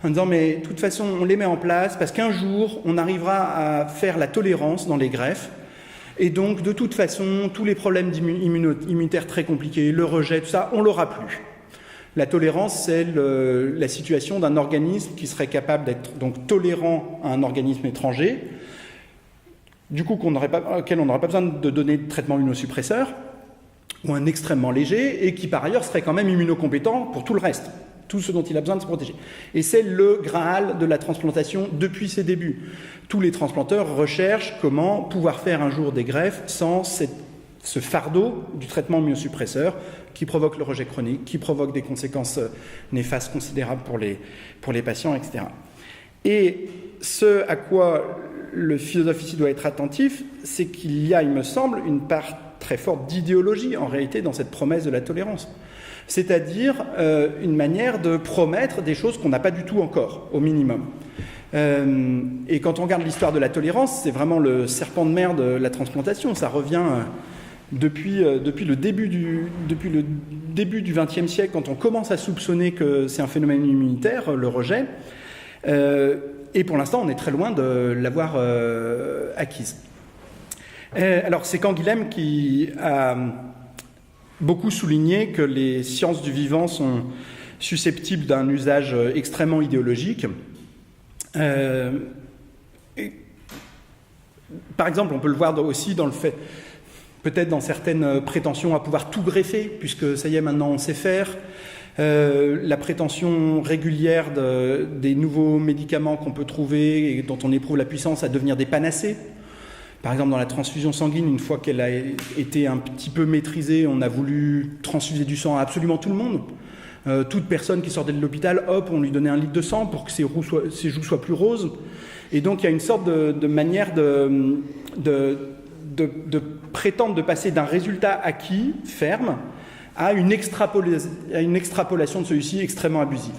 En disant, mais de toute façon, on les met en place parce qu'un jour, on arrivera à faire la tolérance dans les greffes. Et donc, de toute façon, tous les problèmes immunitaires très compliqués, le rejet, tout ça, on l'aura plus. La tolérance, c'est la situation d'un organisme qui serait capable d'être donc tolérant à un organisme étranger, du coup auquel on n'aurait pas besoin de donner de traitement immunosuppresseur, ou un extrêmement léger, et qui par ailleurs serait quand même immunocompétent pour tout le reste. Tout ce dont il a besoin de se protéger. Et c'est le Graal de la transplantation depuis ses débuts. Tous les transplanteurs recherchent comment pouvoir faire un jour des greffes sans ce fardeau du traitement immunosuppresseur qui provoque le rejet chronique, qui provoque des conséquences néfastes considérables pour les patients, etc. Et ce à quoi le philosophe ici doit être attentif, c'est qu'il y a, il me semble, une part très forte d'idéologie en réalité dans cette promesse de la tolérance. C'est-à-dire une manière de promettre des choses qu'on n'a pas du tout encore, au minimum. Et quand on regarde l'histoire de la tolérance, c'est vraiment le serpent de mer de la transplantation. Ça revient depuis le début du XXe siècle, quand on commence à soupçonner que c'est un phénomène immunitaire, le rejet. Et pour l'instant, on est très loin de l'avoir acquise. Alors, c'est Canguilhem qui a beaucoup souligné que les sciences du vivant sont susceptibles d'un usage extrêmement idéologique. Par exemple, on peut le voir aussi dans le fait, peut-être dans certaines prétentions à pouvoir tout greffer, puisque ça y est, maintenant on sait faire. La prétention régulière des nouveaux médicaments qu'on peut trouver et dont on éprouve la puissance à devenir des panacées. Par exemple, dans la transfusion sanguine, une fois qu'elle a été un petit peu maîtrisée, on a voulu transfuser du sang à absolument tout le monde. Toute personne qui sortait de l'hôpital, hop, on lui donnait 1 litre de sang pour que ses joues soient plus roses. Et donc, il y a une sorte de manière de prétendre de passer d'un résultat acquis, ferme, à une extrapolation de celui-ci extrêmement abusive.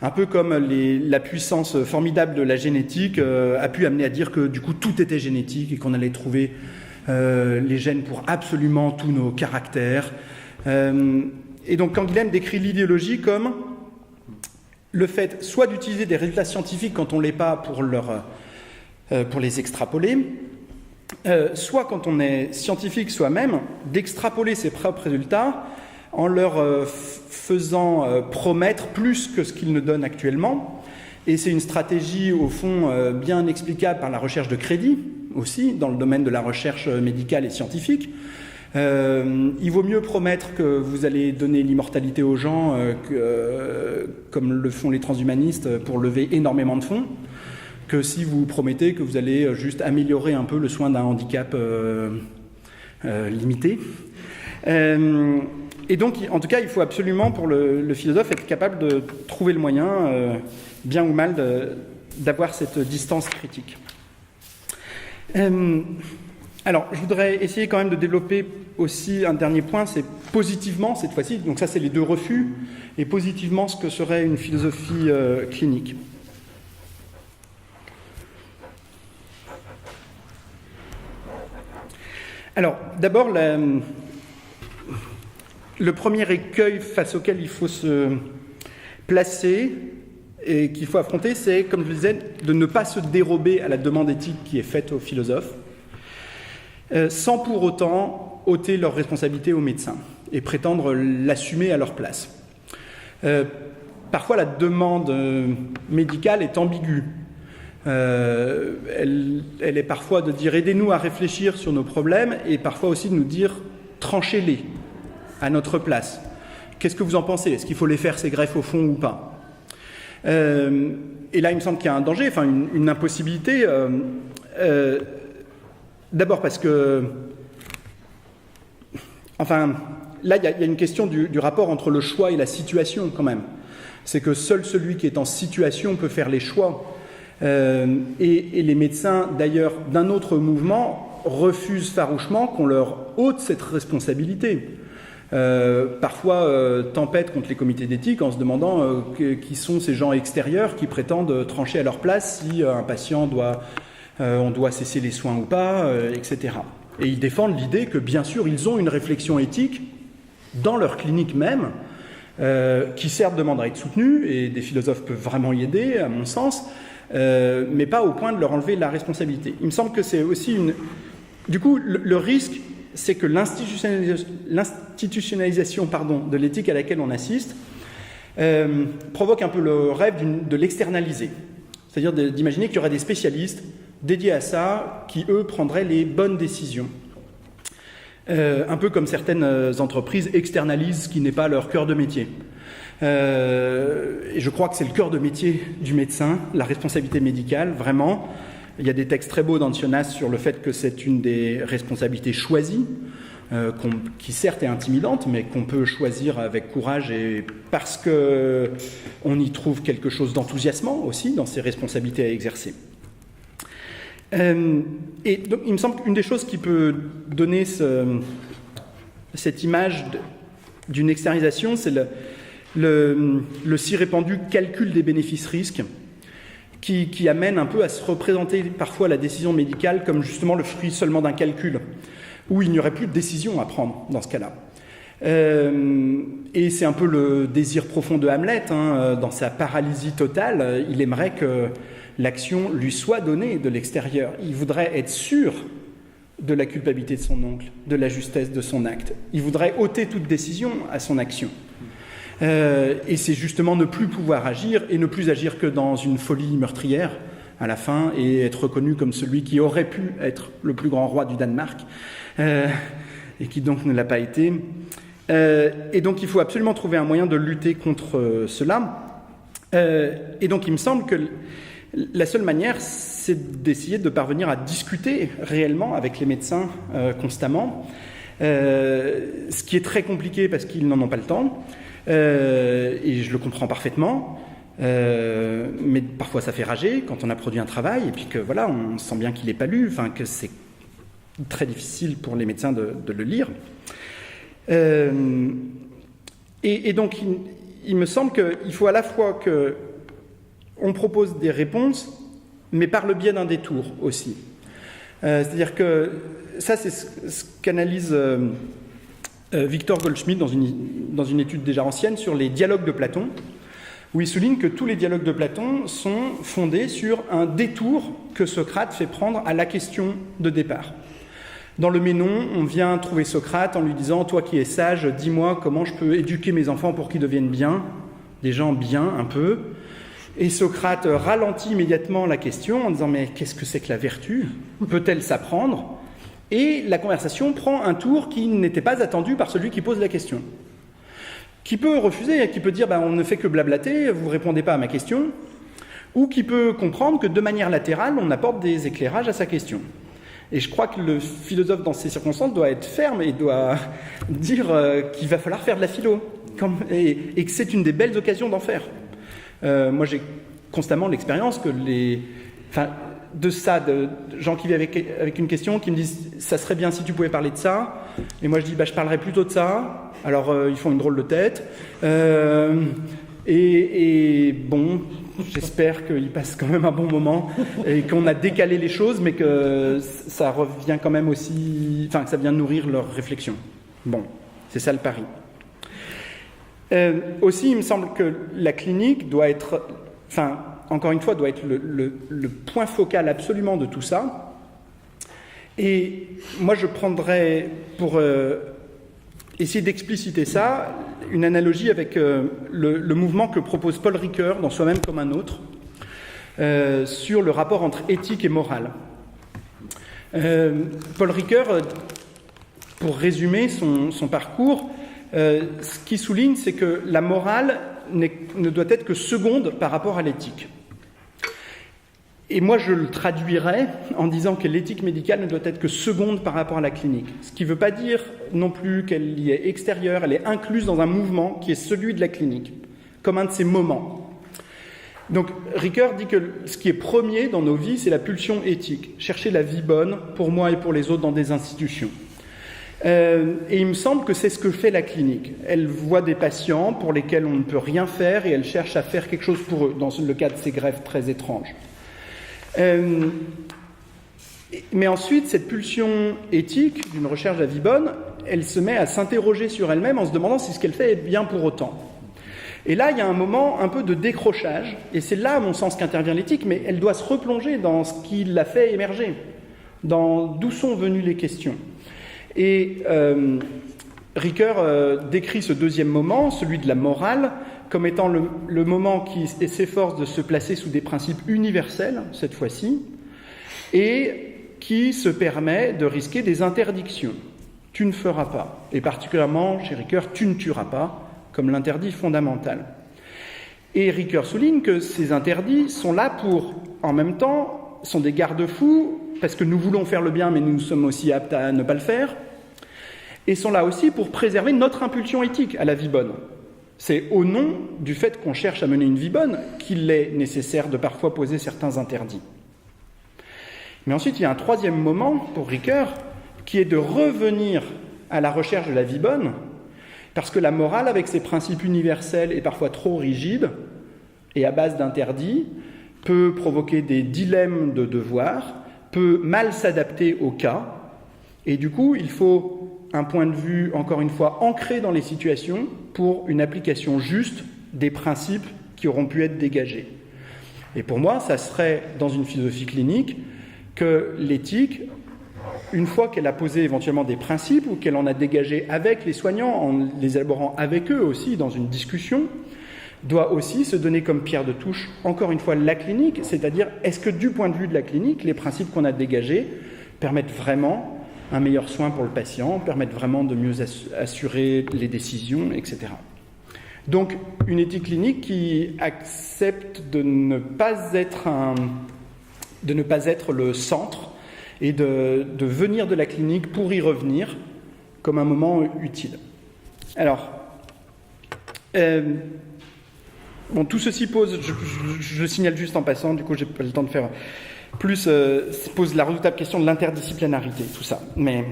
Un peu comme la puissance formidable de la génétique a pu amener à dire que du coup tout était génétique et qu'on allait trouver les gènes pour absolument tous nos caractères. Et donc Canguilhem décrit l'idéologie comme le fait soit d'utiliser des résultats scientifiques quand on ne l'est pas pour les extrapoler, soit quand on est scientifique soi-même, d'extrapoler ses propres résultats en leur faisant promettre plus que ce qu'ils ne donnent actuellement. Et c'est une stratégie, au fond, bien explicable par la recherche de crédit, aussi, dans le domaine de la recherche médicale et scientifique. Il vaut mieux promettre que vous allez donner l'immortalité aux gens, comme le font les transhumanistes, pour lever énormément de fonds, que si vous promettez que vous allez juste améliorer un peu le soin d'un handicap limité. Et donc, en tout cas, il faut absolument, pour le philosophe, être capable de trouver le moyen, bien ou mal, d'avoir cette distance critique. Alors, je voudrais essayer quand même de développer aussi un dernier point, c'est positivement, cette fois-ci, donc ça c'est les deux refus, et positivement ce que serait une philosophie clinique. Alors, d'abord, le premier écueil face auquel il faut se placer et qu'il faut affronter, c'est, comme je le disais, de ne pas se dérober à la demande éthique qui est faite aux philosophes, sans pour autant ôter leur responsabilité aux médecins et prétendre l'assumer à leur place. Parfois, la demande médicale est ambiguë. Elle est parfois de dire « aidez-nous à réfléchir sur nos problèmes » et parfois aussi de nous dire « tranchez-les » à notre place. Qu'est-ce que vous en pensez? Est-ce qu'il faut les faire, ces greffes, au fond, ou pas? Et là, il me semble qu'il y a un danger, enfin une impossibilité. D'abord parce que... Enfin, là, il y a une question du rapport entre le choix et la situation, quand même. C'est que seul celui qui est en situation peut faire les choix. Et les médecins, d'ailleurs, d'un autre mouvement, refusent farouchement qu'on leur ôte cette responsabilité. Parfois tempête contre les comités d'éthique en se demandant qui sont ces gens extérieurs qui prétendent trancher à leur place si un patient on doit cesser les soins ou pas, etc. Et ils défendent l'idée que bien sûr ils ont une réflexion éthique dans leur clinique même qui certes demande à être soutenue, et des philosophes peuvent vraiment y aider à mon sens, mais pas au point de leur enlever la responsabilité. Il me semble que c'est aussi du coup le risque, c'est que l'institutionnalisation de l'éthique à laquelle on assiste provoque un peu le rêve de l'externaliser. C'est-à-dire d'imaginer qu'il y aurait des spécialistes dédiés à ça, qui, eux, prendraient les bonnes décisions. Un peu comme certaines entreprises externalisent ce qui n'est pas leur cœur de métier. Et je crois que c'est le cœur de métier du médecin, la responsabilité médicale, vraiment. Il y a des textes très beaux d'Ancionas sur le fait que c'est une des responsabilités choisies. qui certes est intimidante, mais qu'on peut choisir avec courage et parce qu'on y trouve quelque chose d'enthousiasmant aussi dans ses responsabilités à exercer. Et donc, il me semble qu'une des choses qui peut donner cette image d'une externalisation, c'est le si répandu calcul des bénéfices-risques qui amène un peu à se représenter parfois la décision médicale comme justement le fruit seulement d'un calcul, où il n'y aurait plus de décision à prendre dans ce cas-là. Et c'est un peu le désir profond de Hamlet, dans sa paralysie totale, il aimerait que l'action lui soit donnée de l'extérieur. Il voudrait être sûr de la culpabilité de son oncle, de la justesse de son acte. Il voudrait ôter toute décision à son action. Et c'est justement ne plus pouvoir agir, et ne plus agir que dans une folie meurtrière à la fin, et être reconnu comme celui qui aurait pu être le plus grand roi du Danemark, et qui donc ne l'a pas été. Et donc il faut absolument trouver un moyen de lutter contre cela. Et donc il me semble que la seule manière, c'est d'essayer de parvenir à discuter réellement avec les médecins constamment, ce qui est très compliqué parce qu'ils n'en ont pas le temps, et je le comprends parfaitement, mais parfois ça fait rager quand on a produit un travail et puis que voilà, on sent bien qu'il n'est pas lu, enfin que c'est très difficile pour les médecins de le lire. Et donc il me semble qu'il faut à la fois que on propose des réponses, mais par le biais d'un détour aussi. C'est-à-dire que ça, c'est ce qu'analyse Victor Goldschmidt dans une étude déjà ancienne sur les dialogues de Platon, où il souligne que tous les dialogues de Platon sont fondés sur un détour que Socrate fait prendre à la question de départ. Dans le Ménon, on vient trouver Socrate en lui disant « Toi qui es sage, dis-moi comment je peux éduquer mes enfants pour qu'ils deviennent bien, des gens bien un peu ». Et Socrate ralentit immédiatement la question en disant « Mais qu'est-ce que c'est que la vertu ? Peut-elle s'apprendre ?» Et la conversation prend un tour qui n'était pas attendu par celui qui pose la question. Qui peut refuser, qui peut dire « On ne fait que blablater, vous ne répondez pas à ma question », ou qui peut comprendre que de manière latérale, on apporte des éclairages à sa question. Et je crois que le philosophe dans ces circonstances doit être ferme et doit dire qu'il va falloir faire de la philo, et que c'est une des belles occasions d'en faire. Moi, j'ai constamment l'expérience que de gens qui viennent avec une question, qui me disent « ça serait bien si tu pouvais parler de ça », et moi je dis « je parlerais plutôt de ça », alors ils font une drôle de tête, et bon, j'espère qu'ils passent quand même un bon moment, et qu'on a décalé les choses, mais que ça revient quand même aussi, que ça vient nourrir leur réflexion. Bon, c'est ça le pari. Aussi, il me semble que la clinique doit être, encore une fois, doit être le point focal absolument de tout ça. Et moi, je prendrais, pour essayer d'expliciter ça, une analogie avec le mouvement que propose Paul Ricoeur dans Soi-même comme un autre, sur le rapport entre éthique et morale. Paul Ricoeur, pour résumer son parcours, ce qu'il souligne, c'est que la morale ne doit être que seconde par rapport à l'éthique. Et moi, je le traduirais en disant que l'éthique médicale ne doit être que seconde par rapport à la clinique. Ce qui ne veut pas dire non plus qu'elle y est extérieure, elle est incluse dans un mouvement qui est celui de la clinique, comme un de ses moments. Donc, Ricoeur dit que ce qui est premier dans nos vies, c'est la pulsion éthique, chercher la vie bonne pour moi et pour les autres dans des institutions. Et il me semble que c'est ce que fait la clinique. Elle voit des patients pour lesquels on ne peut rien faire et elle cherche à faire quelque chose pour eux, dans le cas de ces greffes très étranges. Mais ensuite, cette pulsion éthique d'une recherche de la vie bonne, elle se met à s'interroger sur elle-même en se demandant si ce qu'elle fait est bien pour autant. Et là, il y a un moment un peu de décrochage, et c'est là, à mon sens, qu'intervient l'éthique, mais elle doit se replonger dans ce qui l'a fait émerger, dans d'où sont venues les questions. Et Ricoeur décrit ce deuxième moment, celui de la morale, comme étant le moment qui s'efforce de se placer sous des principes universels, cette fois-ci, et qui se permet de risquer des interdictions. Tu ne feras pas, et particulièrement chez Ricoeur, tu ne tueras pas, comme l'interdit fondamental. Et Ricoeur souligne que ces interdits sont là pour, en même temps, sont des garde-fous, parce que nous voulons faire le bien, mais nous sommes aussi aptes à ne pas le faire, et sont là aussi pour préserver notre impulsion éthique à la vie bonne. C'est au nom du fait qu'on cherche à mener une vie bonne qu'il est nécessaire de parfois poser certains interdits. Mais ensuite, il y a un troisième moment pour Ricoeur, qui est de revenir à la recherche de la vie bonne, parce que la morale, avec ses principes universels et parfois trop rigides, et à base d'interdits, peut provoquer des dilemmes de devoir, peut mal s'adapter au cas, et du coup, il faut un point de vue, encore une fois, ancré dans les situations pour une application juste des principes qui auront pu être dégagés. Et pour moi, ça serait, dans une philosophie clinique, que l'éthique, une fois qu'elle a posé éventuellement des principes ou qu'elle en a dégagé avec les soignants, en les élaborant avec eux aussi dans une discussion, doit aussi se donner comme pierre de touche, encore une fois, la clinique, c'est-à-dire, est-ce que du point de vue de la clinique, les principes qu'on a dégagés permettent vraiment un meilleur soin pour le patient, permettent vraiment de mieux assurer les décisions, etc. Donc, une éthique clinique qui accepte de ne pas être le centre et de venir de la clinique pour y revenir comme un moment utile. Alors, tout ceci pose, je signale juste en passant, du coup j'ai pas le temps de faire plus, pose la redoutable question de l'interdisciplinarité, tout ça. Mais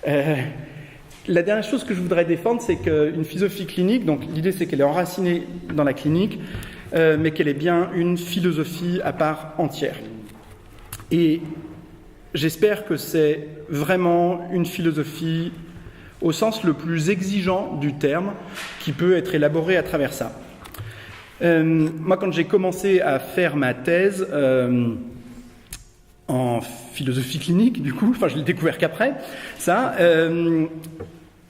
la dernière chose que je voudrais défendre, c'est qu'une philosophie clinique, donc l'idée c'est qu'elle est enracinée dans la clinique, mais qu'elle est bien une philosophie à part entière. Et j'espère que c'est vraiment une philosophie au sens le plus exigeant du terme qui peut être élaborée à travers ça. Moi, quand j'ai commencé à faire ma thèse en philosophie clinique, du coup, je l'ai découvert qu'après, ça,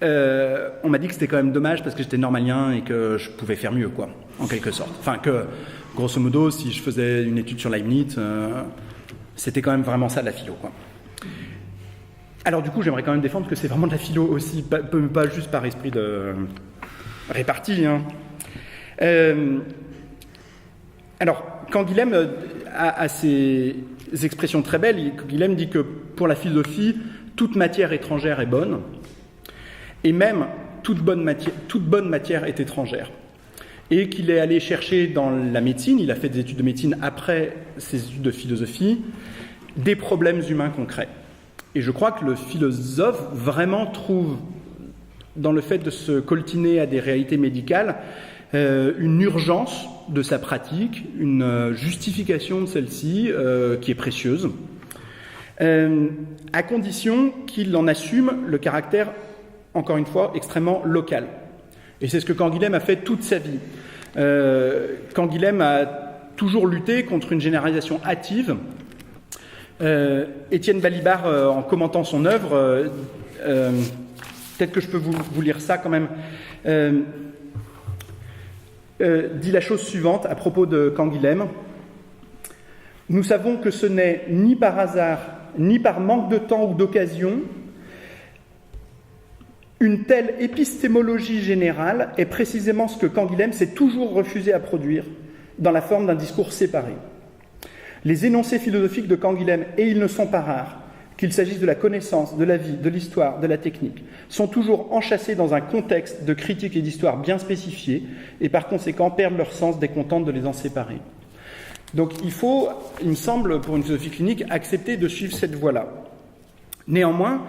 on m'a dit que c'était quand même dommage parce que j'étais normalien et que je pouvais faire mieux, quoi, en quelque sorte. Enfin, que, grosso modo, si je faisais une étude sur Leibniz, c'était quand même vraiment ça, de la philo, quoi. Alors, du coup, j'aimerais quand même défendre que c'est vraiment de la philo aussi, pas juste par esprit de répartie, hein. Alors, Canguilhem a ces expressions très belles. Canguilhem dit que pour la philosophie, toute matière étrangère est bonne, et même toute bonne matière est étrangère. Et qu'il est allé chercher dans la médecine, il a fait des études de médecine après ses études de philosophie, des problèmes humains concrets. Et je crois que le philosophe vraiment trouve, dans le fait de se coltiner à des réalités médicales, une urgence de sa pratique, une justification de celle-ci qui est précieuse, à condition qu'il en assume le caractère, encore une fois, extrêmement local. Et c'est ce que Canguilhem a fait toute sa vie. Canguilhem a toujours lutté contre une généralisation hâtive. Étienne Balibar, en commentant son œuvre, peut-être que je peux vous lire ça quand même, dit la chose suivante à propos de Canguilhem. « Nous savons que ce n'est ni par hasard, ni par manque de temps ou d'occasion. Une telle épistémologie générale est précisément ce que Canguilhem s'est toujours refusé à produire dans la forme d'un discours séparé. Les énoncés philosophiques de Canguilhem, et ils ne sont pas rares, qu'il s'agisse de la connaissance, de la vie, de l'histoire, de la technique, sont toujours enchâssés dans un contexte de critique et d'histoire bien spécifié, et par conséquent perdent leur sens dès qu'on tente de les en séparer. » Donc il faut, il me semble, pour une philosophie clinique, accepter de suivre cette voie-là. Néanmoins,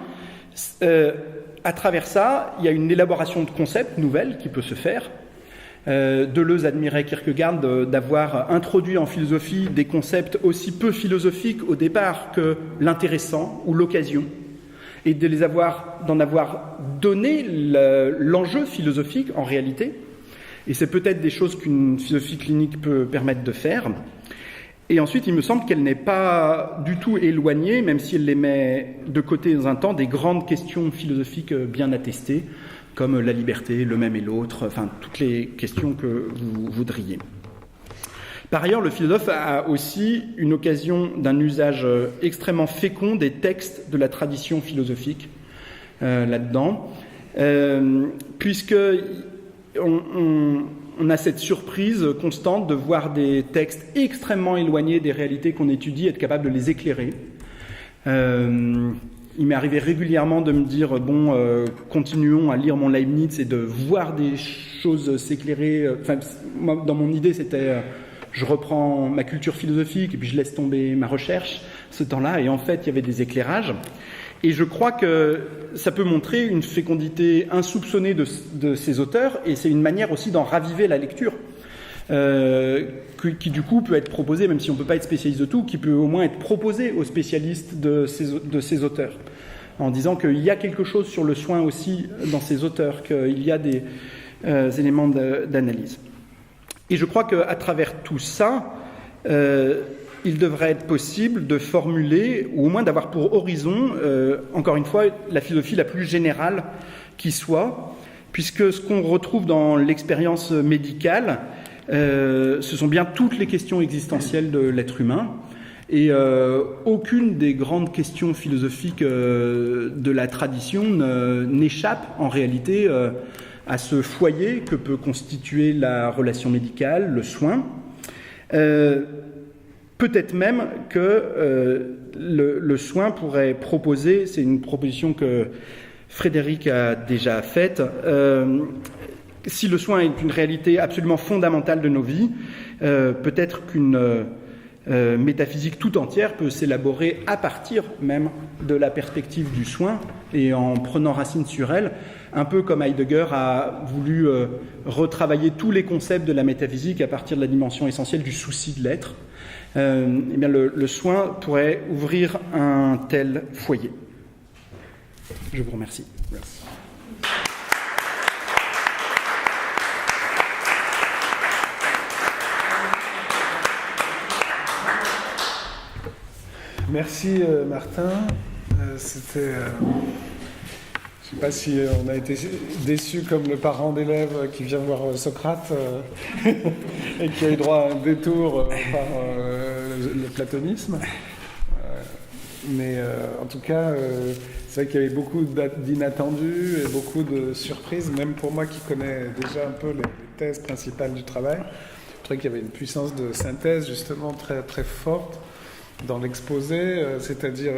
à travers ça, il y a une élaboration de concepts nouvelles qui peut se faire. Deleuze admirait Kierkegaard d'avoir introduit en philosophie des concepts aussi peu philosophiques au départ que l'intéressant ou l'occasion, et d'en avoir donné l'enjeu philosophique en réalité. Et c'est peut-être des choses qu'une philosophie clinique peut permettre de faire. Et ensuite, il me semble qu'elle n'est pas du tout éloignée, même si elle les met de côté dans un temps, des grandes questions philosophiques bien attestées, comme la liberté, le même et l'autre, enfin toutes les questions que vous voudriez. Par ailleurs, le philosophe a aussi une occasion d'un usage extrêmement fécond des textes de la tradition philosophique là-dedans, puisque on a cette surprise constante de voir des textes extrêmement éloignés des réalités qu'on étudie, être capable de les éclairer. il m'est arrivé régulièrement de me dire continuons à lire mon Leibniz et de voir des choses s'éclairer. Moi, dans mon idée, c'était je reprends ma culture philosophique et puis je laisse tomber ma recherche ce temps-là. Et en fait, il y avait des éclairages. Et je crois que ça peut montrer une fécondité insoupçonnée de ces auteurs, et c'est une manière aussi d'en raviver la lecture, qui du coup peut être proposée, même si on ne peut pas être spécialiste de tout, qui peut au moins être proposée aux spécialistes de ces auteurs, en disant qu'il y a quelque chose sur le soin aussi dans ces auteurs, qu'il y a des éléments d'analyse. Et je crois qu'à travers tout ça, il devrait être possible de formuler, ou au moins d'avoir pour horizon, encore une fois, la philosophie la plus générale qui soit, puisque ce qu'on retrouve dans l'expérience médicale, ce sont bien toutes les questions existentielles de l'être humain, et aucune des grandes questions philosophiques de la tradition n'échappe en réalité à ce foyer que peut constituer la relation médicale, le soin. Peut-être même que le soin pourrait proposer, c'est une proposition que Frédéric a déjà faite, si le soin est une réalité absolument fondamentale de nos vies, peut-être qu'une métaphysique tout entière peut s'élaborer à partir même de la perspective du soin et en prenant racine sur elle, un peu comme Heidegger a voulu retravailler tous les concepts de la métaphysique à partir de la dimension essentielle du souci de l'être. Eh bien le soin pourrait ouvrir un tel foyer. Je vous remercie. Merci. Merci Martin. C'était... je ne sais pas si on a été déçus comme le parent d'élève qui vient voir Socrate et qui a eu droit à un détour par le platonisme. Mais en tout cas, c'est vrai qu'il y avait beaucoup d'inattendus et beaucoup de surprises, même pour moi qui connais déjà un peu les thèses principales du travail. Je trouvais qu'il y avait une puissance de synthèse justement très, très forte dans l'exposé, c'est-à-dire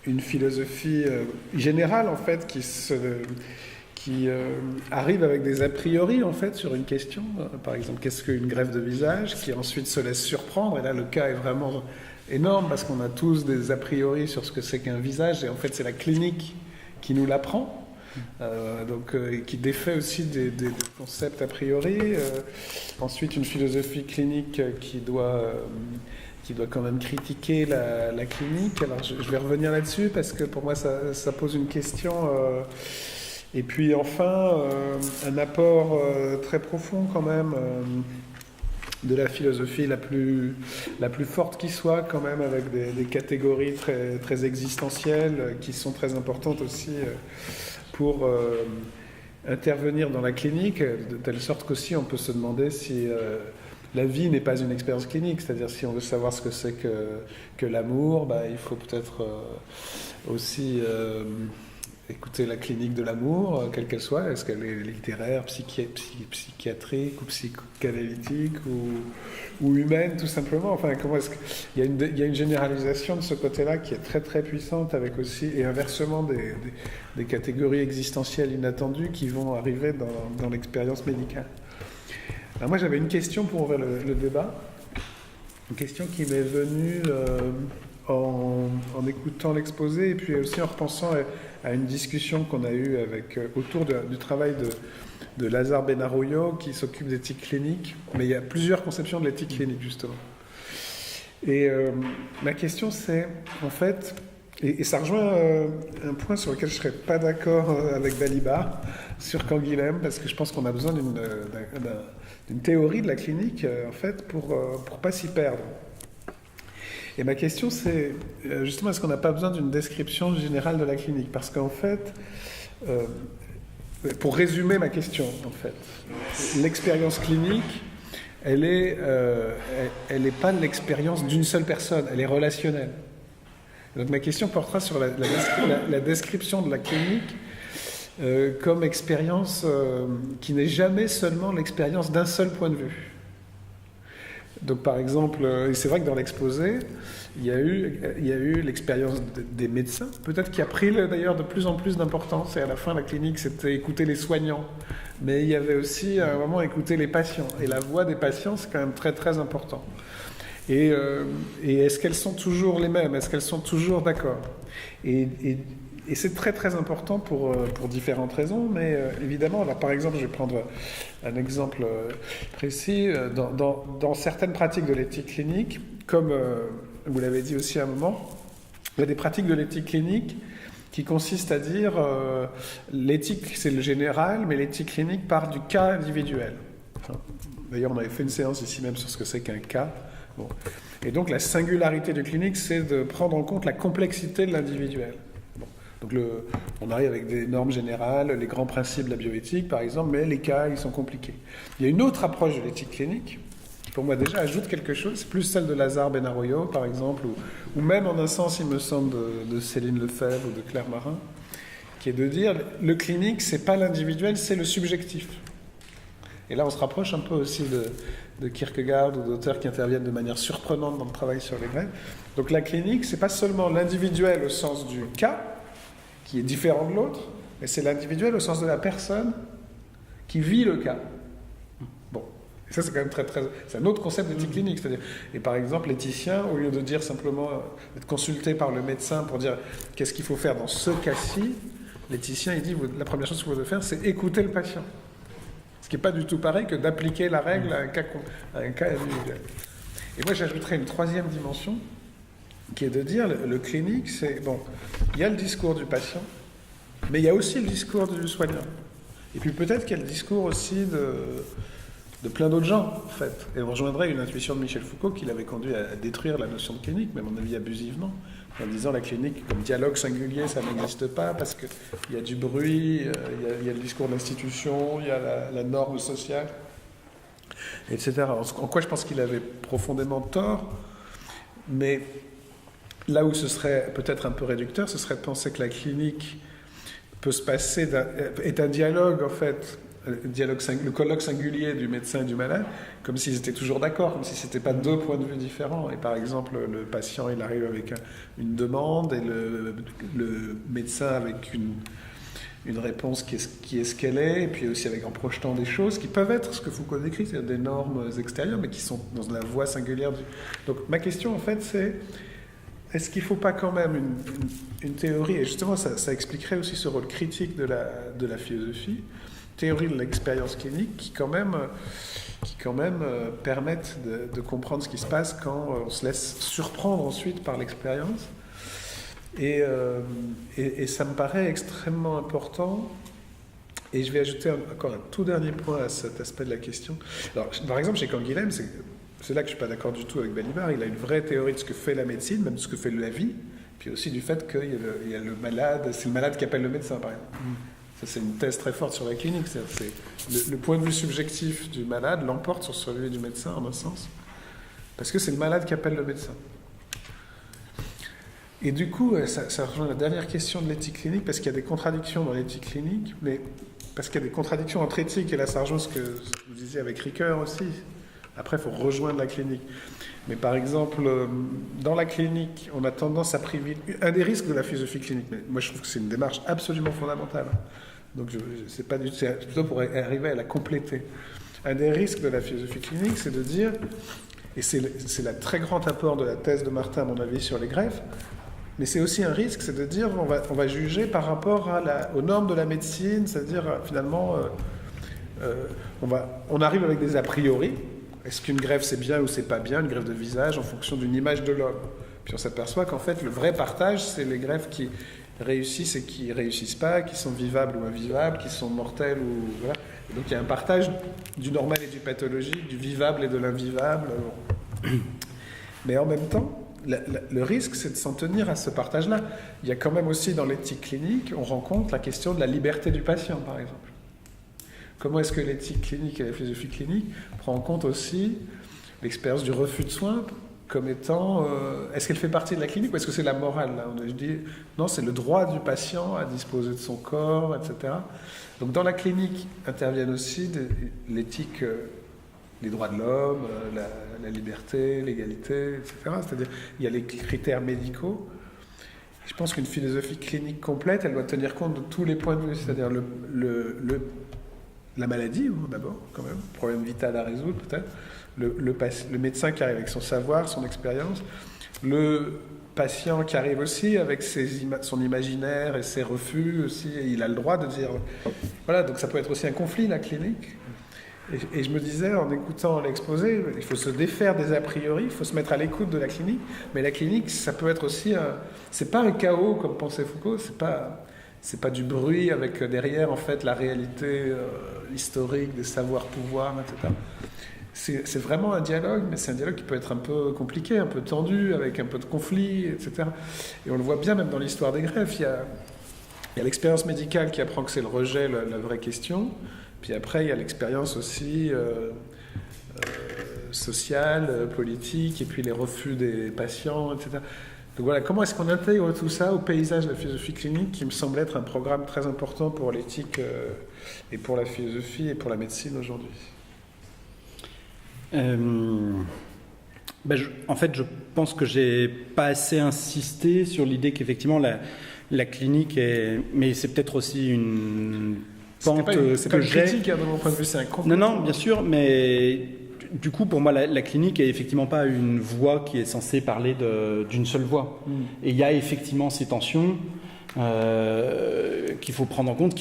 une philosophie générale en fait qui arrive avec des a priori en fait sur une question, par exemple qu'est-ce qu'une greffe de visage, qui ensuite se laisse surprendre, et là le cas est vraiment énorme parce qu'on a tous des a priori sur ce que c'est qu'un visage, et en fait c'est la clinique qui nous l'apprend, qui défait aussi des concepts a priori. Ensuite une philosophie clinique qui doit quand même critiquer la clinique. Alors je vais revenir là-dessus parce que pour moi ça pose une question. Et puis enfin un apport très profond quand même de la philosophie la plus forte qui soit quand même, avec des catégories très, très existentielles qui sont très importantes aussi pour intervenir dans la clinique, de telle sorte qu'aussi on peut se demander si la vie n'est pas une expérience clinique, c'est-à-dire si on veut savoir ce que c'est que l'amour, il faut peut-être aussi écouter la clinique de l'amour, quelle qu'elle soit. Est-ce qu'elle est littéraire, psychiatrique ou psychanalytique ou humaine, tout simplement. Enfin, comment est-ce qu'il y a une généralisation de ce côté-là qui est très très puissante, avec aussi, et inversement, des catégories existentielles inattendues qui vont arriver dans l'expérience médicale. Alors moi, j'avais une question pour ouvrir le débat. Une question qui m'est venue en écoutant l'exposé, et puis aussi en repensant à une discussion qu'on a eue autour du travail de Lazare Benarroyo, qui s'occupe d'éthique clinique. Mais il y a plusieurs conceptions de l'éthique clinique, justement. Et ma question, c'est, en fait, et ça rejoint un point sur lequel je ne serais pas d'accord avec Balibar, sur Canguilhem, parce que je pense qu'on a besoin d'une théorie de la clinique, en fait, pour pas s'y perdre. Et ma question, c'est justement, est-ce qu'on n'a pas besoin d'une description générale de la clinique? Parce qu'en fait, pour résumer ma question, en fait, l'expérience clinique, elle est pas l'expérience d'une seule personne, elle est relationnelle. Donc ma question portera sur la description de la clinique comme expérience qui n'est jamais seulement l'expérience d'un seul point de vue. Donc par exemple, c'est vrai que dans l'exposé, il y a eu l'expérience des médecins, peut-être qui a pris d'ailleurs de plus en plus d'importance. Et à la fin, la clinique, c'était écouter les soignants. Mais il y avait aussi à un moment écouter les patients. Et la voix des patients, c'est quand même très très important. Et est-ce qu'elles sont toujours les mêmes? Est-ce qu'elles sont toujours d'accord? Et c'est très très important pour différentes raisons, mais évidemment, là, par exemple, je vais prendre un exemple précis. Dans certaines pratiques de l'éthique clinique, comme vous l'avez dit aussi à un moment, il y a des pratiques de l'éthique clinique qui consistent à dire l'éthique c'est le général, mais l'éthique clinique part du cas individuel. D'ailleurs, on avait fait une séance ici même sur ce que c'est qu'un cas. Bon. Et donc la singularité du clinique, c'est de prendre en compte la complexité de l'individuel. Donc on arrive avec des normes générales, les grands principes de la bioéthique par exemple, mais les cas ils sont compliqués. Il y a une autre approche de l'éthique clinique qui pour moi déjà ajoute quelque chose, c'est plus celle de Lazare Benarroyo par exemple, ou même en un sens il me semble de Céline Lefebvre ou de Claire Marin, qui est de dire le clinique c'est pas l'individuel, c'est le subjectif. Et là on se rapproche un peu aussi de Kierkegaard ou d'auteurs qui interviennent de manière surprenante dans le travail sur les grèves. Donc la clinique c'est pas seulement l'individuel au sens du cas, qui est différent de l'autre, mais c'est l'individuel au sens de la personne qui vit le cas. Bon, et ça c'est quand même c'est un autre concept d'éthique clinique, c'est-à-dire, et par exemple l'éthicien, au lieu de dire simplement, d'être consulté par le médecin pour dire qu'est-ce qu'il faut faire dans ce cas-ci, l'éthicien il dit la première chose que vous devez faire c'est écouter le patient. Ce qui n'est pas du tout pareil que d'appliquer la règle à un cas individuel. Et moi j'ajouterais une troisième dimension, qui est de dire, le clinique, c'est, bon, il y a le discours du patient, mais il y a aussi le discours du soignant. Et puis peut-être qu'il y a le discours aussi de plein d'autres gens, en fait. Et on rejoindrait une intuition de Michel Foucault qui l'avait conduit à détruire la notion de clinique, mais à mon avis abusivement, en disant la clinique comme dialogue singulier, ça n'existe pas, parce qu'il y a du bruit, il y a le discours de l'institution, il y a la norme sociale, etc. En quoi je pense qu'il avait profondément tort, mais là où ce serait peut-être un peu réducteur, ce serait de penser que la clinique peut se passer est un dialogue, en fait, le colloque singulier du médecin et du malade, comme s'ils étaient toujours d'accord, comme si ce n'étaient pas deux points de vue différents. Et par exemple, le patient, il arrive avec une demande, et le médecin avec une réponse qui est ce qu'elle est, et puis aussi en projetant des choses qui peuvent être ce que Foucault décrit, c'est-à-dire des normes extérieures, mais qui sont dans la voie singulière du... Donc ma question, en fait, c'est... Est-ce qu'il ne faut pas quand même une théorie, et justement ça expliquerait aussi ce rôle critique de la philosophie, théorie de l'expérience clinique qui quand même permettent de comprendre ce qui se passe quand on se laisse surprendre ensuite par l'expérience. Et ça me paraît extrêmement important. Et je vais ajouter encore un tout dernier point à cet aspect de la question. Alors, par exemple, chez Canguilhem, c'est là que je ne suis pas d'accord du tout avec Balibar. Il a une vraie théorie de ce que fait la médecine, même de ce que fait la vie, puis aussi du fait qu'il y a le malade, c'est le malade qui appelle le médecin, par exemple. Ça, c'est une thèse très forte sur la clinique. Le point de vue subjectif du malade l'emporte sur celui du médecin, en un sens, parce que c'est le malade qui appelle le médecin. Et du coup, ça rejoint la dernière question de l'éthique clinique, parce qu'il y a des contradictions dans l'éthique clinique, mais parce qu'il y a des contradictions entre éthique, et là ça rejoint ce que vous disiez avec Ricoeur aussi. Après, il faut rejoindre la clinique. Mais par exemple, dans la clinique, on a tendance à privilégier... Un des risques de la philosophie clinique, mais moi je trouve que c'est une démarche absolument fondamentale. Donc c'est plutôt pour arriver à la compléter. Un des risques de la philosophie clinique, c'est de dire, et c'est le très grand apport de la thèse de Martin, à mon avis, sur les greffes, mais c'est aussi un risque, c'est de dire on va juger par rapport aux normes de la médecine, c'est-à-dire finalement, on arrive avec des a priori. Est-ce qu'une greffe c'est bien ou c'est pas bien, une greffe de visage en fonction d'une image de l'homme. Puis on s'aperçoit qu'en fait le vrai partage c'est les greffes qui réussissent et qui réussissent pas, qui sont vivables ou invivables, qui sont mortelles ou voilà. Et donc il y a un partage du normal et du pathologique, du vivable et de l'invivable. Mais en même temps, le risque c'est de s'en tenir à ce partage-là. Il y a quand même aussi dans l'éthique clinique, on rencontre la question de la liberté du patient par exemple. Comment est-ce que l'éthique clinique et la philosophie clinique prend en compte aussi l'expérience du refus de soins comme étant... est-ce qu'elle fait partie de la clinique ou est-ce que c'est la morale là? Je dis, non, c'est le droit du patient à disposer de son corps, etc. Donc dans la clinique interviennent aussi l'éthique les droits de l'homme, la liberté, l'égalité, etc. C'est-à-dire il y a les critères médicaux. Je pense qu'une philosophie clinique complète, elle doit tenir compte de tous les points de vue, c'est-à-dire la maladie, d'abord, quand même, problème vital à résoudre peut-être, le médecin qui arrive avec son savoir, son expérience, le patient qui arrive aussi avec son imaginaire et ses refus aussi, et il a le droit de dire... Voilà, donc ça peut être aussi un conflit, la clinique. Et je me disais, en écoutant l'exposé, il faut se défaire des a priori, il faut se mettre à l'écoute de la clinique, mais la clinique, ça peut être aussi... c'est pas un chaos, comme pensait Foucault, c'est pas du bruit avec derrière, en fait, la réalité historique des savoirs-pouvoirs, etc. C'est vraiment un dialogue, mais c'est un dialogue qui peut être un peu compliqué, un peu tendu, avec un peu de conflit, etc. Et on le voit bien même dans l'histoire des greffes. Il y a l'expérience médicale qui apprend que c'est le rejet, la vraie question. Puis après, il y a l'expérience aussi sociale, politique, et puis les refus des patients, etc. Donc voilà, comment est-ce qu'on intègre tout ça au paysage de la philosophie clinique, qui me semble être un programme très important pour l'éthique et pour la philosophie et pour la médecine aujourd'hui. En fait, je pense que j'ai pas assez insisté sur l'idée qu'effectivement la clinique est... Mais c'est peut-être aussi une pente c'est pas une critique, de mon point de vue, c'est un complément. Non, bien sûr, mais du coup, pour moi, la clinique est effectivement pas une voie qui est censée parler d'une seule voie. Et il y a effectivement ces tensions qu'il faut prendre en compte,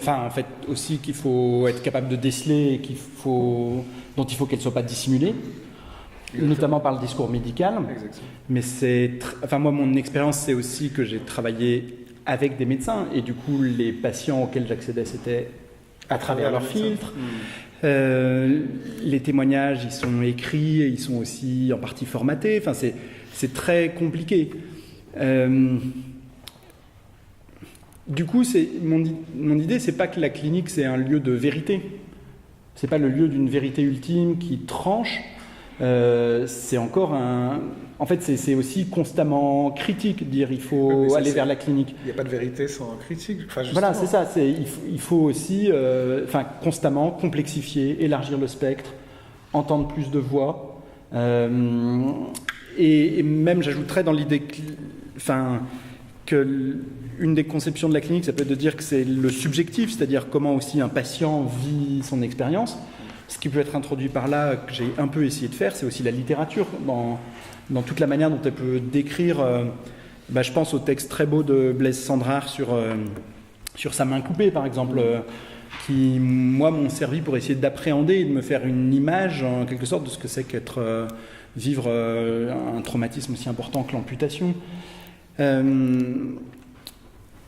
en fait, aussi qu'il faut être capable de déceler et dont il faut qu'elles ne soient pas dissimulées, notamment par le discours médical. Exactement. Mais moi, mon expérience, c'est aussi que j'ai travaillé avec des médecins, et du coup, les patients auxquels j'accédais, c'était à travers leur filtre. Les témoignages, ils sont écrits, et ils sont aussi en partie formatés. Enfin, c'est très compliqué. Du coup, mon idée, c'est pas que la clinique, c'est un lieu de vérité. C'est pas le lieu d'une vérité ultime qui tranche. C'est encore En fait, c'est aussi constamment critique, dire il faut aller vers la clinique. Il n'y a pas de vérité sans critique. Voilà, c'est ça. Il faut aussi constamment complexifier, élargir le spectre, entendre plus de voix. Et même, j'ajouterais dans l'idée que une des conceptions de la clinique, ça peut être de dire que c'est le subjectif, c'est-à-dire comment aussi un patient vit son expérience. Ce qui peut être introduit par là, que j'ai un peu essayé de faire, c'est aussi la littérature, dans toute la manière dont elle peut décrire. Je pense au texte très beau de Blaise Sandrard sur sa main coupée, par exemple, qui, moi, m'ont servi pour essayer d'appréhender et de me faire une image, en quelque sorte, de ce que c'est vivre un traumatisme aussi important que l'amputation.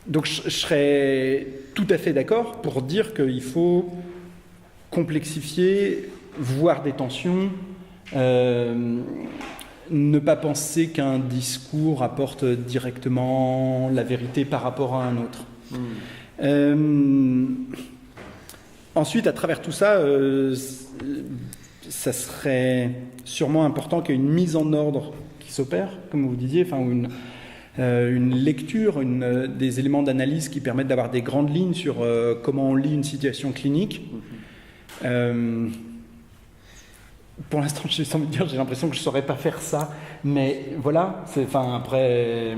Donc je serais tout à fait d'accord pour dire qu'il faut complexifier, voir des tensions, ne pas penser qu'un discours apporte directement la vérité par rapport à un autre. Ensuite, à travers tout ça, ça serait sûrement important qu'il y ait une mise en ordre qui s'opère, comme vous disiez, une lecture, des éléments d'analyse qui permettent d'avoir des grandes lignes sur comment on lit une situation clinique. Pour l'instant, j'ai l'impression que je ne saurais pas faire ça, mais voilà. Après,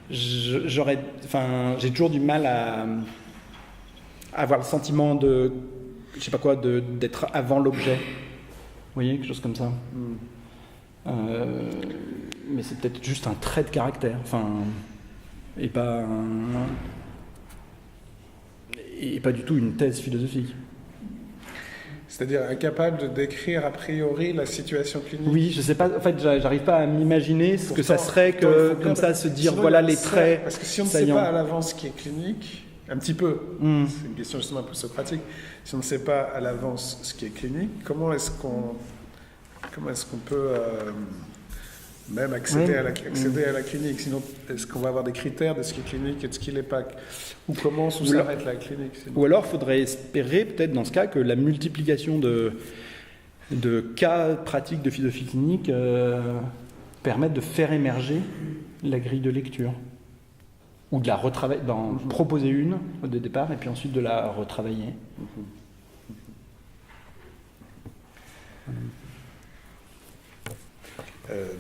j'ai toujours du mal à avoir le sentiment d'être avant l'objet. Vous voyez, quelque chose comme ça. Mais c'est peut-être juste un trait de caractère, et pas du tout une thèse philosophique. C'est-à-dire incapable de décrire a priori la situation clinique. Oui, je sais pas. En fait, j'arrive pas à m'imaginer ce que ça serait se dire voilà les traits. Parce que si on ne sait pas à l'avance ce qui est clinique, un petit peu, c'est une question justement un peu socratique. Si on ne sait pas à l'avance ce qui est clinique, comment est-ce qu'on peut même accéder à la clinique? Sinon, est-ce qu'on va avoir des critères de ce qui est clinique et de ce qui ne l'est pas? Ou comment s'arrête la clinique? Ou alors, il faudrait espérer, peut-être dans ce cas, que la multiplication de cas pratiques de philosophie clinique permette de faire émerger la grille de lecture. Ou de la retravailler, d'en proposer une au départ, et puis ensuite de la retravailler.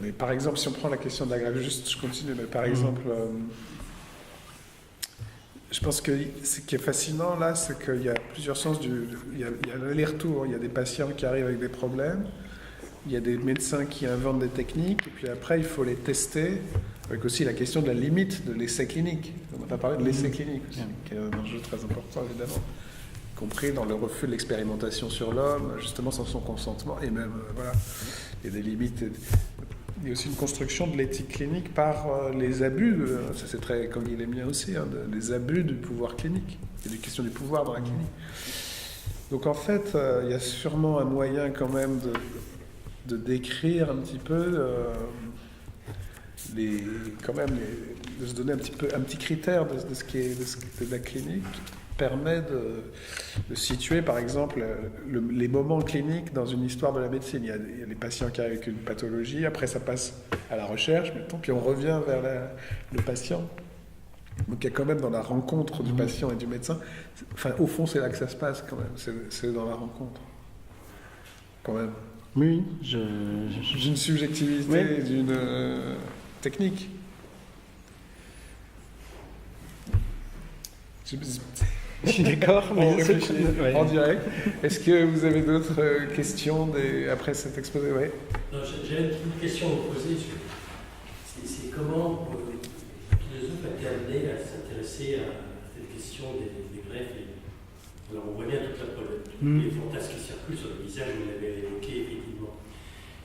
Mais par exemple, si on prend la question de la grève, juste je continue, mais par exemple, je pense que ce qui est fascinant là, c'est qu'il y a plusieurs sens il y a l'aller-retour, il y a des patients qui arrivent avec des problèmes, il y a des médecins qui inventent des techniques, et puis après il faut les tester, avec aussi la question de la limite de l'essai clinique. On n'a pas parlé de l'essai clinique aussi, qui est un enjeu très important évidemment, y compris dans le refus de l'expérimentation sur l'homme, justement sans son consentement, et même, voilà, il y a des limites. Il y a aussi une construction de l'éthique clinique par les abus, ça c'est très comme il est bien aussi, des abus du pouvoir clinique. Il y a des questions du pouvoir dans la clinique. Donc en fait, il y a sûrement un moyen quand même de décrire un petit peu, de se donner un petit critère de ce qui est de la clinique, permet de situer, par exemple, les moments cliniques dans une histoire de la médecine. Il y a les patients qui arrivent avec une pathologie, après ça passe à la recherche, mettons, puis on revient vers le patient. Donc il y a quand même dans la rencontre du patient et du médecin, enfin au fond c'est là que ça se passe quand même, c'est dans la rencontre. Quand même. Oui, d'une subjectivité, oui. D'une technique. Je suis d'accord, mais en direct. Est-ce que vous avez d'autres questions après cet exposé? Ouais. J'ai une question à vous poser. C'est comment le philosophe a été amené à s'intéresser à cette question des greffes. Alors on voit bien les fantasmes qui circulent sur le visage, vous l'avez évoqué effectivement.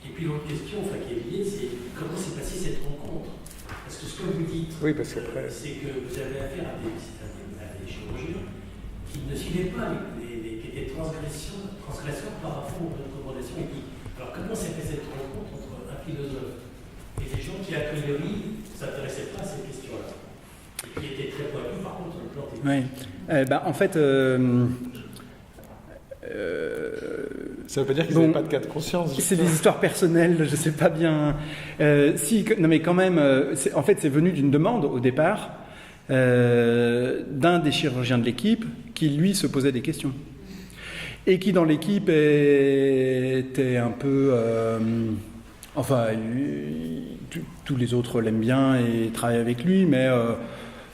Et puis l'autre question qui est liée, c'est comment s'est passée cette rencontre? Parce que ce que vous dites, oui, parce qu'après... c'est que vous avez affaire à des chirurgiens qui ne suivaient pas, qui étaient transgresseurs par rapport aux recommandations. Alors comment s'est fait cette rencontre entre un philosophe et des gens qui a priori ne s'intéressaient pas à cette question-là, et qui étaient très pointus par contre sur le plan technique? Oui, en fait... ça veut pas dire qu'ils n'avaient pas de cas de conscience. C'est des histoires personnelles, je sais pas bien. Non, mais quand même, en fait, c'est venu d'une demande au départ d'un des chirurgiens de l'équipe qui, lui, se posait des questions. Et qui, dans l'équipe, était un peu... tous les autres l'aiment bien et travaillent avec lui, mais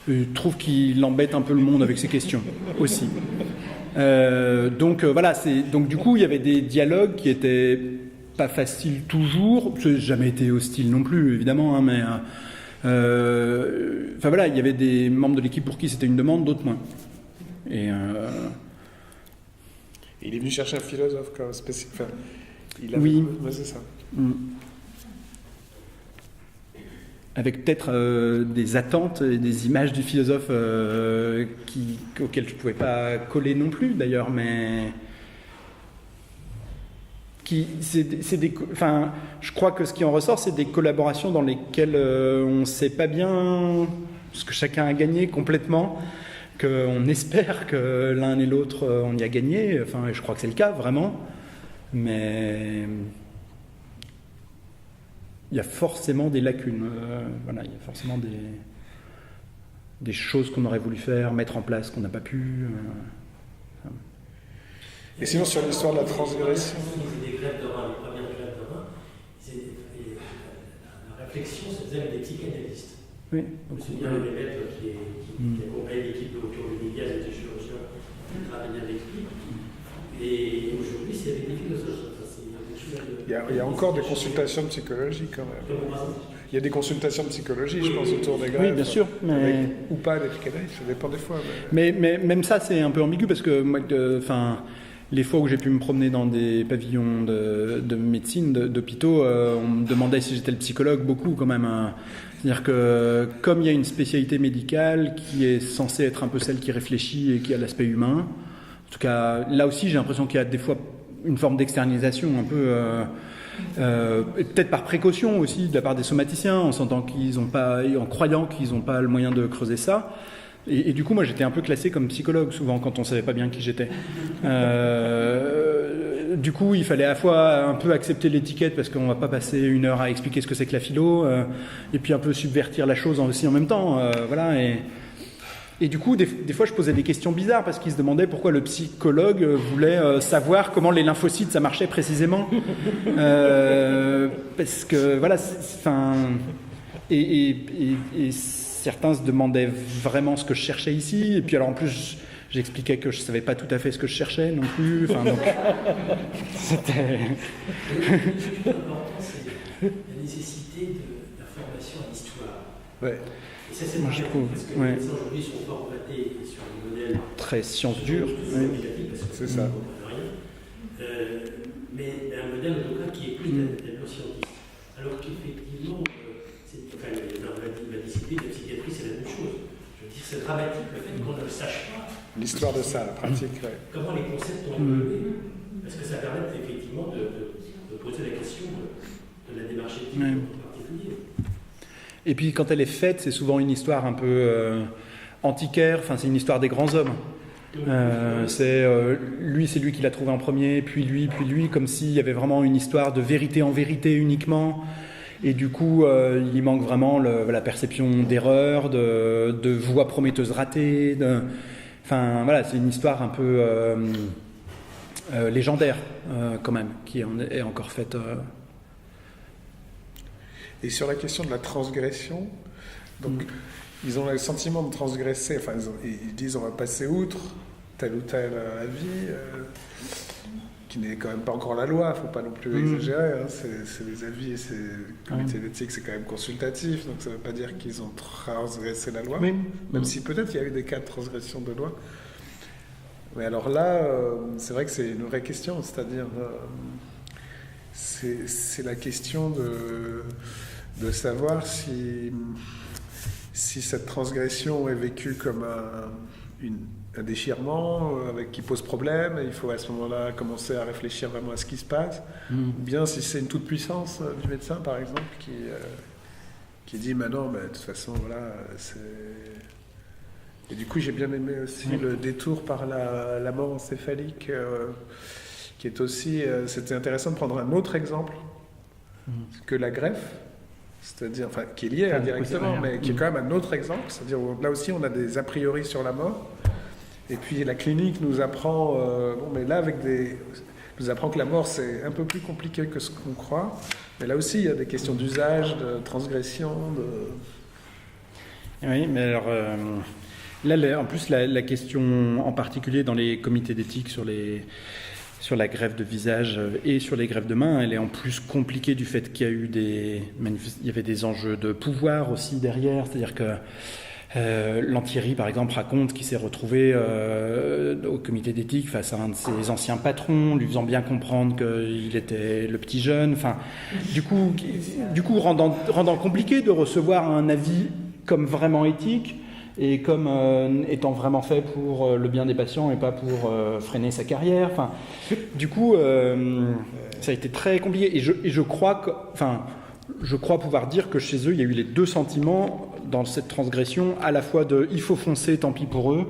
je trouve qu'il embête un peu le monde avec ses questions aussi. Donc du coup il y avait des dialogues qui étaient pas faciles toujours, ça n'a jamais été hostile non plus évidemment, hein, mais il y avait des membres de l'équipe pour qui c'était une demande, d'autres moins. Et il est venu chercher un philosophe comme spécifique. Oui, c'est ça. Avec peut-être des attentes et des images du philosophe auxquelles je ne pouvais pas coller non plus d'ailleurs, mais je crois que ce qui en ressort, c'est des collaborations dans lesquelles on ne sait pas bien ce que chacun a gagné complètement, qu'on espère que l'un et l'autre on y a gagné, je crois que c'est le cas vraiment, mais... il y a forcément des lacunes, il y a forcément des choses qu'on aurait voulu faire, mettre en place, qu'on n'a pas pu. Et sinon, sur l'histoire de la transgression... Les greffes de rein, les premières greffes de rein, la réflexion se faisait avec des petits canalistes. Oui. C'est bien les maîtres qui accompagnent l'équipe de Miguel et des chirurgiens qui travaillaient avec lui. Et aujourd'hui, c'est avec des philosophes. Il y a encore des consultations de psychologie quand même. Il y a des consultations de psychologie, je pense, autour des greffes. Oui, bien sûr. Ou pas des psychanalystes, ça dépend des fois. Mais même ça, c'est un peu ambigu parce que moi, les fois où j'ai pu me promener dans des pavillons de médecine, d'hôpitaux, on me demandait si j'étais le psychologue, beaucoup quand même. Hein. C'est-à-dire que comme il y a une spécialité médicale qui est censée être un peu celle qui réfléchit et qui a l'aspect humain, en tout cas, là aussi, j'ai l'impression qu'il y a des fois une forme d'externalisation un peu, peut-être par précaution aussi de la part des somaticiens, en croyant qu'ils n'ont pas le moyen de creuser ça. Et du coup, moi, j'étais un peu classé comme psychologue souvent quand on ne savait pas bien qui j'étais. Du coup, il fallait à la fois un peu accepter l'étiquette parce qu'on ne va pas passer 1 heure à expliquer ce que c'est que la philo, et puis un peu subvertir la chose aussi en même temps. Et du coup, des fois, je posais des questions bizarres parce qu'ils se demandaient pourquoi le psychologue voulait savoir comment les lymphocytes, ça marchait précisément. Parce que, voilà, et certains se demandaient vraiment ce que je cherchais ici. Et puis, alors, en plus, j'expliquais que je ne savais pas tout à fait ce que je cherchais non plus. Enfin, donc, c'était... Le plus important, c'est la nécessité de la formation à l'histoire. Ouais. Et ça, c'est Moi, je trouve, parce que les médecins aujourd'hui sont formatés sur des modèles très science dure. C'est ça. Mais un modèle en tout cas qui est plus neuroscientiste. Alors qu'effectivement, dans la discipline de la psychiatrie, c'est la même chose. Je veux dire, c'est dramatique le fait qu'on ne le sache pas. L'histoire de ça, la pratique, ouais. Comment les concepts ont évolué. Parce que ça permet effectivement de poser la question de la démarche éthique en particulier. Et puis quand elle est faite, c'est souvent une histoire un peu antiquaire, enfin c'est une histoire des grands hommes. C'est lui qui l'a trouvé en premier, puis lui, comme s'il y avait vraiment une histoire de vérité en vérité uniquement. Et du coup, il manque vraiment la perception d'erreur, de voies prometteuses ratées. Enfin voilà, c'est une histoire un peu légendaire quand même, qui est encore faite. Et sur la question de la transgression, donc ils ont le sentiment de transgresser, enfin ils disent on va passer outre tel ou tel avis, qui n'est quand même pas encore la loi, il ne faut pas non plus exagérer, hein, c'est des avis et c'est le comité d'éthique, c'est quand même consultatif, donc ça ne veut pas dire qu'ils ont transgressé la loi, même si peut-être il y a eu des cas de transgression de loi. Mais alors là, c'est vrai que c'est une vraie question, c'est-à-dire c'est la question de savoir si cette transgression est vécue comme un déchirement qui pose problème, et il faut à ce moment-là commencer à réfléchir vraiment à ce qui se passe, ou bien si c'est une toute-puissance du médecin, par exemple, qui dit « non, mais de toute façon, voilà, c'est... » Et du coup, j'ai bien aimé aussi le détour par la mort encéphalique, qui est aussi... c'était intéressant de prendre un autre exemple que la greffe, c'est-à-dire, enfin, qui est lié indirectement, mais qui est quand même un autre exemple. C'est-à-dire, là aussi, on a des a priori sur la mort. Et puis, la clinique nous apprend, mais là, nous apprend que la mort, c'est un peu plus compliqué que ce qu'on croit. Mais là aussi, il y a des questions d'usage, de transgression, Oui, mais alors, là, en plus, la question en particulier dans les comités d'éthique sur la greffe de visage et sur les greffes de main, elle est en plus compliquée du fait qu'il y a eu il y avait des enjeux de pouvoir aussi derrière, c'est-à-dire que Lantieri, par exemple, raconte qu'il s'est retrouvé au comité d'éthique face à un de ses anciens patrons, lui faisant bien comprendre qu'il était le petit jeune, enfin, du coup rendant compliqué de recevoir un avis comme vraiment éthique, et comme étant vraiment fait pour le bien des patients et pas pour freiner sa carrière. Enfin, du coup, ça a été très compliqué. Et je crois pouvoir dire que chez eux, il y a eu les deux sentiments dans cette transgression, à la fois de « il faut foncer, tant pis pour eux »,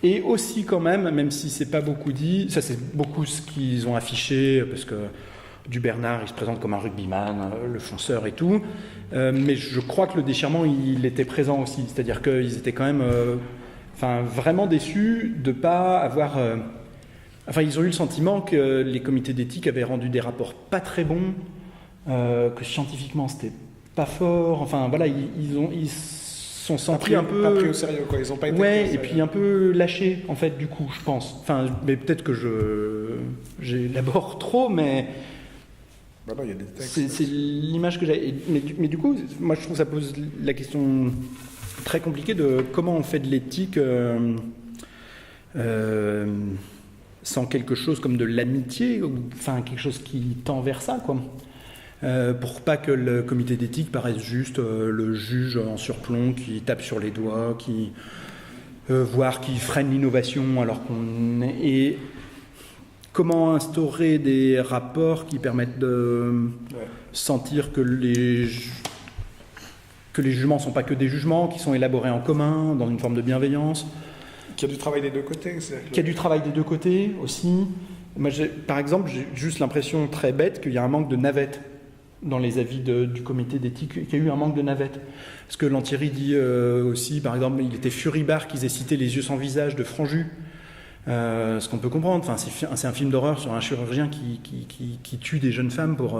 et aussi quand même si c'est pas beaucoup dit, ça c'est beaucoup ce qu'ils ont affiché, parce que du Bernard, il se présente comme un rugbyman, le fonceur et tout. Mais je crois que le déchirement, il était présent aussi. C'est-à-dire qu'ils étaient quand même vraiment déçus de ne pas avoir... ils ont eu le sentiment que les comités d'éthique avaient rendu des rapports pas très bons, que scientifiquement, c'était pas fort. Enfin, voilà, ils sont sentis un peu... Pas pris au sérieux, quoi. Ils n'ont pas été pris au sérieux. Et puis un peu lâchés, en fait, du coup, je pense. Enfin, mais peut-être que j'élabore trop, mais... il y a des textes. C'est l'image que j'ai. Mais du coup, moi je trouve que ça pose la question très compliquée de comment on fait de l'éthique sans quelque chose comme de l'amitié, enfin quelque chose qui tend vers ça, quoi. Pour pas que le comité d'éthique paraisse juste le juge en surplomb qui tape sur les doigts, voire qui freine l'innovation alors qu'on est... Comment instaurer des rapports qui permettent de sentir que les jugements ne sont pas que des jugements, qui sont élaborés en commun, dans une forme de bienveillance. Qu'il y a du travail des deux côtés. Qu'il y a du travail des deux côtés aussi. Moi, par exemple, j'ai juste l'impression très bête qu'il y a un manque de navettes dans les avis du comité d'éthique qu'il y a eu un manque de navette. Parce que Lantieri dit aussi, par exemple, il était furibard qu'ils aient cité Les yeux sans visage de Franju. Ce qu'on peut comprendre, enfin, c'est un film d'horreur sur un chirurgien qui tue des jeunes femmes pour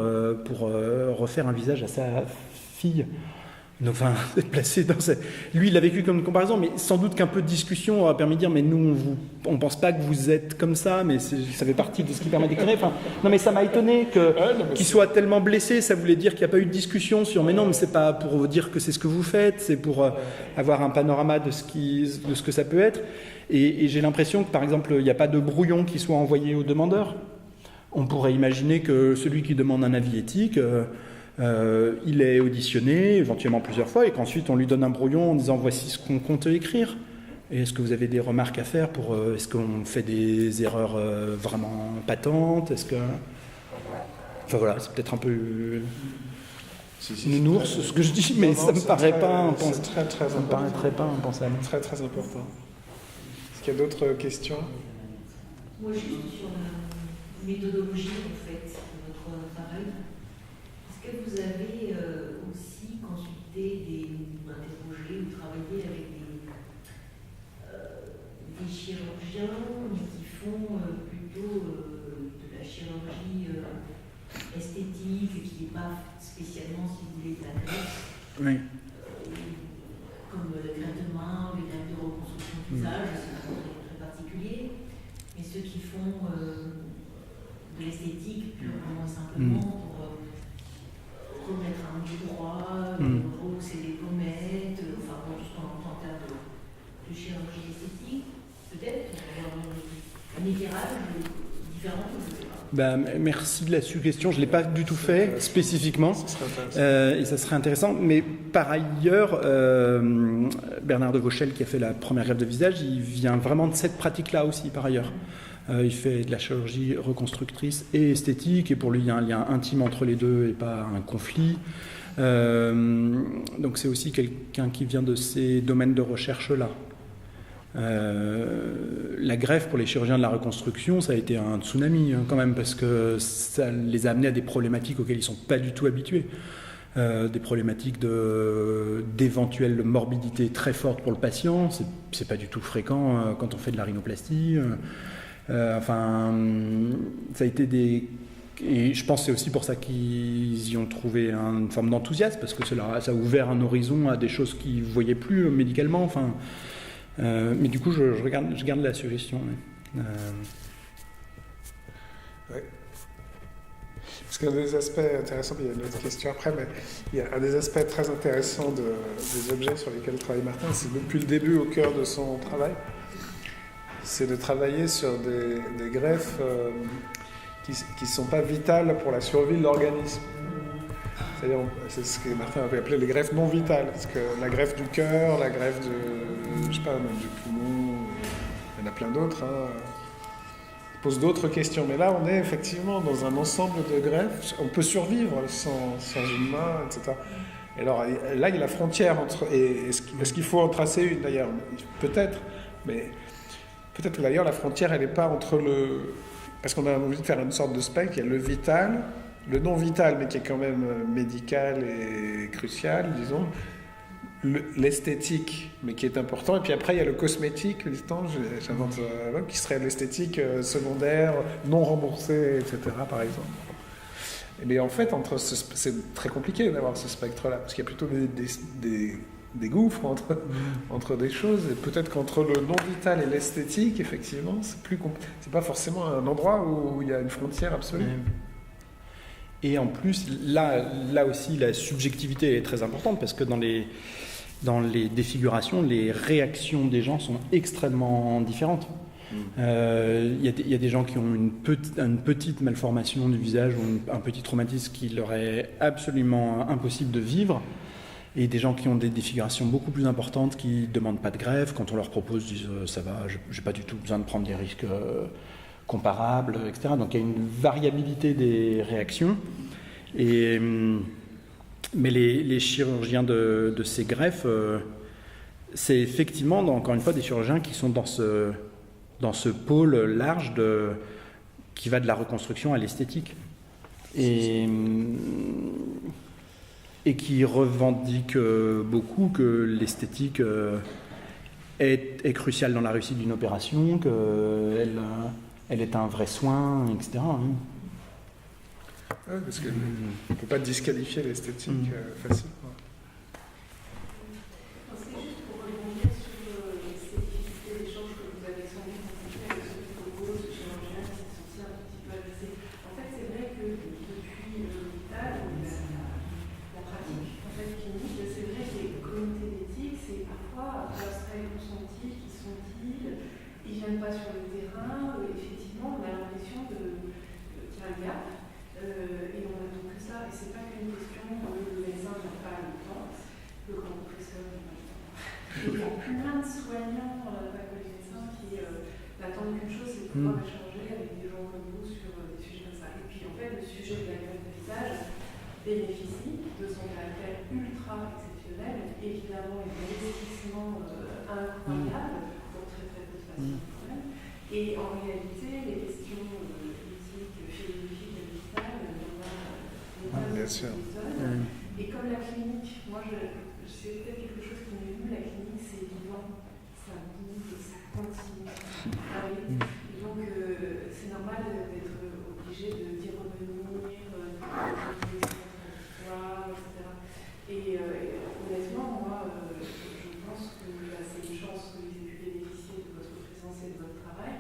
refaire un visage à sa fille. Donc, enfin, être placé dans cette... Lui, il l'a vécu comme une comparaison, mais sans doute qu'un peu de discussion aura permis de dire, mais nous, on pense pas que vous êtes comme ça, mais ça fait partie de ce qui permet d'éclairer. Enfin, non, mais ça m'a étonné qu'il soit tellement blessé. Ça voulait dire qu'il n'y a pas eu de discussion sur, mais non, mais c'est pas pour vous dire que c'est ce que vous faites, c'est pour avoir un panorama de ce que ça peut être. Et j'ai l'impression que, par exemple, il n'y a pas de brouillon qui soit envoyé au demandeur. On pourrait imaginer que celui qui demande un avis éthique... il est auditionné éventuellement plusieurs fois et qu'ensuite on lui donne un brouillon en disant voici ce qu'on compte écrire. Et est-ce que vous avez des remarques à faire pour est-ce qu'on fait des erreurs vraiment patentes, est-ce que enfin voilà, c'est peut-être un peu nounours ce que je dis, mais ça me paraît pas impensable. Ça me paraîtrait pas impensable. Très très important. Est-ce qu'il y a d'autres questions? Moi juste sur la méthodologie en fait de votre travail. Est-ce que vous avez aussi consulté interrogé ou travaillé avec des chirurgiens qui font plutôt de la chirurgie esthétique, qui n'est pas spécialement, si vous voulez, de la greffe, Oui. comme la greffe de main, les greffes de reconstruction de visage, c'est un truc très particulier, mais ceux qui font de l'esthétique purement et simplement pour remettre un nez droit, rehausser les pommettes, enfin bon, tout ce qu'on entend en termes de chirurgie esthétique, peut-être un éclairage différent. Merci de la suggestion, je ne l'ai pas du tout fait spécifiquement, et ça serait intéressant, mais par ailleurs, Bernard de Vauchel qui a fait la première greffe de visage, il vient vraiment de cette pratique-là aussi par ailleurs. Il fait de la chirurgie reconstructrice et esthétique, et pour lui, il y a un lien intime entre les deux et pas un conflit. Donc c'est aussi quelqu'un qui vient de ces domaines de recherche-là. La greffe pour les chirurgiens de la reconstruction, ça a été un tsunami quand même, parce que ça les a amenés à des problématiques auxquelles ils ne sont pas du tout habitués. Des problématiques d'éventuelle morbidité très forte pour le patient, c'est pas du tout fréquent quand on fait de la rhinoplastie. Enfin, ça a été des... Et je pense que c'est aussi pour ça qu'ils y ont trouvé une forme d'enthousiasme, parce que ça a ouvert un horizon à des choses qu'ils ne voyaient plus médicalement. Enfin, mais du coup, je garde la suggestion. Ouais. Parce qu'un des aspects intéressants, il y a une autre question après, mais il y a un des aspects très intéressants des objets sur lesquels travaille Martin, c'est depuis le début au cœur de son travail, c'est de travailler sur des greffes qui ne sont pas vitales pour la survie de l'organisme. C'est-à-dire, c'est ce que Martin avait appelé les greffes non vitales. Parce que la greffe du cœur, la greffe du poumon, il y en a plein d'autres, pose d'autres questions. Mais là, on est effectivement dans un ensemble de greffes. On peut survivre sans une main, etc. Et alors, là, il y a la frontière entre... Est-ce qu'il faut en tracer une, d'ailleurs? Peut-être, mais... Peut-être que d'ailleurs la frontière, elle n'est pas entre le... Parce qu'on a envie de faire une sorte de spectre, il y a le vital, le non vital, mais qui est quand même médical et crucial, disons, l'esthétique, mais qui est important, et puis après il y a le cosmétique, j'invente qui serait l'esthétique secondaire, non remboursée, etc., par exemple. Mais en fait, c'est très compliqué d'avoir ce spectre-là, parce qu'il y a plutôt des gouffres entre des choses, et peut-être qu'entre le non-vital et l'esthétique, effectivement, c'est pas forcément un endroit où il y a une frontière absolue. Et en plus, là aussi, la subjectivité est très importante, parce que dans les défigurations, les réactions des gens sont extrêmement différentes. Il y a des gens qui ont une petite malformation du visage ou un petit traumatisme qui leur est absolument impossible de vivre, et des gens qui ont des défigurations beaucoup plus importantes qui ne demandent pas de greffe. Quand on leur propose, ils disent ça va, je n'ai pas du tout besoin de prendre des risques comparables, etc. Donc il y a une variabilité des réactions. Mais les chirurgiens de ces greffes, c'est effectivement, encore une fois, des chirurgiens qui sont dans ce pôle large qui va de la reconstruction à l'esthétique. et qui revendique beaucoup que l'esthétique est cruciale dans la réussite d'une opération, qu'elle est un vrai soin, etc. Ouais, parce qu'on ne peut pas disqualifier l'esthétique facilement. C'est juste pour rebondir sur les spécificités d'échange que vous avez sans doute rencontrées avec ceux qui proposent, ce chirurgien qui s'est senti un petit peu agressé. En fait, c'est vrai que depuis l'hôpital, la pratique en fait, clinique, c'est vrai que les communautés d'éthique, c'est parfois abstrait consenti qui sont dit, ils ne viennent pas sur le terrain, effectivement, on a l'impression qu'il y a un gap. Et on attend que ça, et c'est pas qu'une question le médecin n'a pas le temps, le grand professeur n'a pas le temps. Il y a plein de soignants, pas que les médecins, qui n'attendent qu'une chose, c'est de pouvoir échanger avec des gens comme vous sur des sujets comme ça. Et puis en fait, le sujet de la greffe de visage bénéficie de son caractère ultra exceptionnel, évidemment, et d'un investissement incroyable pour très très peu de patients quand même. Et en réalité, les questions éthiques, philosophiques, Bien sûr. Et comme la clinique, moi c'est peut-être quelque chose qui m'est venu, la clinique c'est vivant, ça bouge, ça continue. Et donc c'est normal d'être obligé d'y revenir, etc. Et honnêtement, moi je pense que c'est une chance que vous ayez pu bénéficier de votre présence et de votre travail,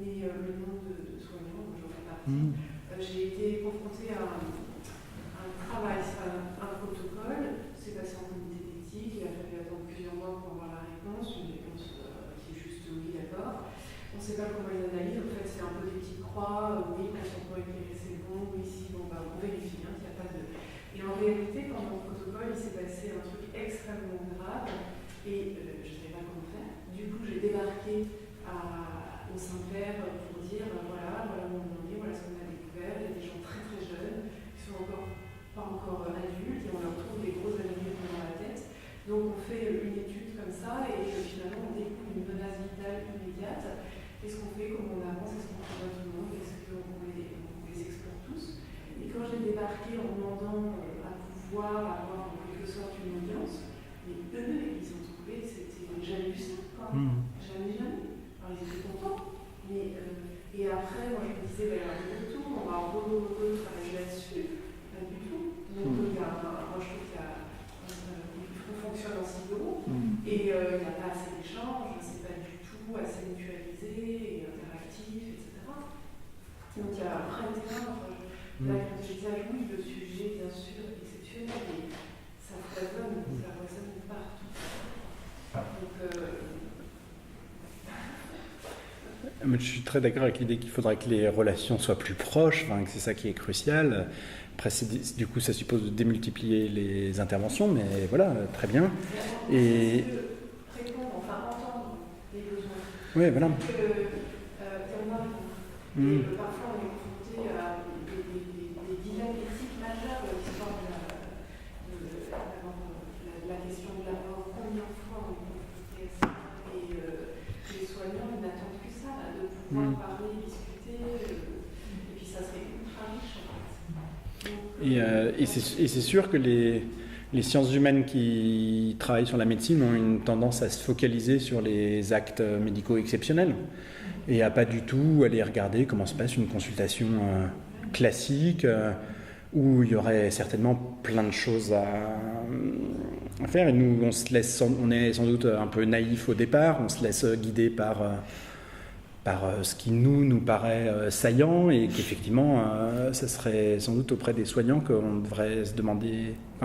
mais le nombre de soignants dont j'en fais partie, j'ai été confrontée à un travail, un protocole, c'est passé en comité d'éthique, il a fallu attendre plusieurs mois pour avoir la réponse, une réponse qui est juste oui, d'accord. On ne sait pas comment ils analysent, en fait c'est un peu des petites croix, oui, consentement éclairé c'est bon, oui, si, bon, on vérifie, il n'y a pas de... Et en réalité, pendant le protocole, il s'est passé un truc extrêmement grave, et je ne savais pas comment faire. Du coup, j'ai débarqué au Saint-Père pour dire, voilà mon demandé, voilà ce qu'on a découvert, il y a des gens très très jeunes, qui sont pas encore adultes, et on leur trouve des grosses anémie dans la tête. Donc on fait une étude comme ça, et finalement on découvre une menace vitale immédiate. Qu'est-ce qu'on fait, comment on avance, est-ce qu'on prévoit tout le monde, est-ce qu'on les explore tous. Et quand j'ai débarqué en demandant à pouvoir avoir en quelque sorte une audience, mais eux, ils ont trouvé, c'était jamais vu ça, quoi. Jamais. Alors ils étaient contents, mais et après, moi je me disais, alors de retour, on va travailler là-dessus. Pas du tout. Donc moi je trouve qu'on fonctionne en silo, et il n'y a pas assez d'échanges, c'est pas du tout assez mutualisé et interactif, etc. Donc il y a un vrai terrain. Là, quand je disais, oui, le sujet, bien sûr, exceptionnel, mais ça foisonne partout. Donc, Je suis très d'accord avec l'idée qu'il faudrait que les relations soient plus proches, que c'est ça qui est crucial. Après, du coup, ça suppose de démultiplier les interventions, mais voilà, très bien. Et répondre, entendre les besoins. oui, voilà. Parfois, on est confronté à des dilemmes éthiques majeurs de l'histoire de la question de la mort. Combien de fois on est confronté à ça? Et les soignants, ils n'attendent que ça, de pouvoir parler, discuter, et puis ça serait ultra riche en fait. Donc, et c'est sûr que les sciences humaines qui travaillent sur la médecine ont une tendance à se focaliser sur les actes médicaux exceptionnels et à pas du tout aller regarder comment se passe une consultation classique où il y aurait certainement plein de choses à faire. Et nous, on est sans doute un peu naïf au départ, on se laisse guider par ce qui nous paraît saillant, et qu'effectivement, ça serait sans doute auprès des soignants qu'on devrait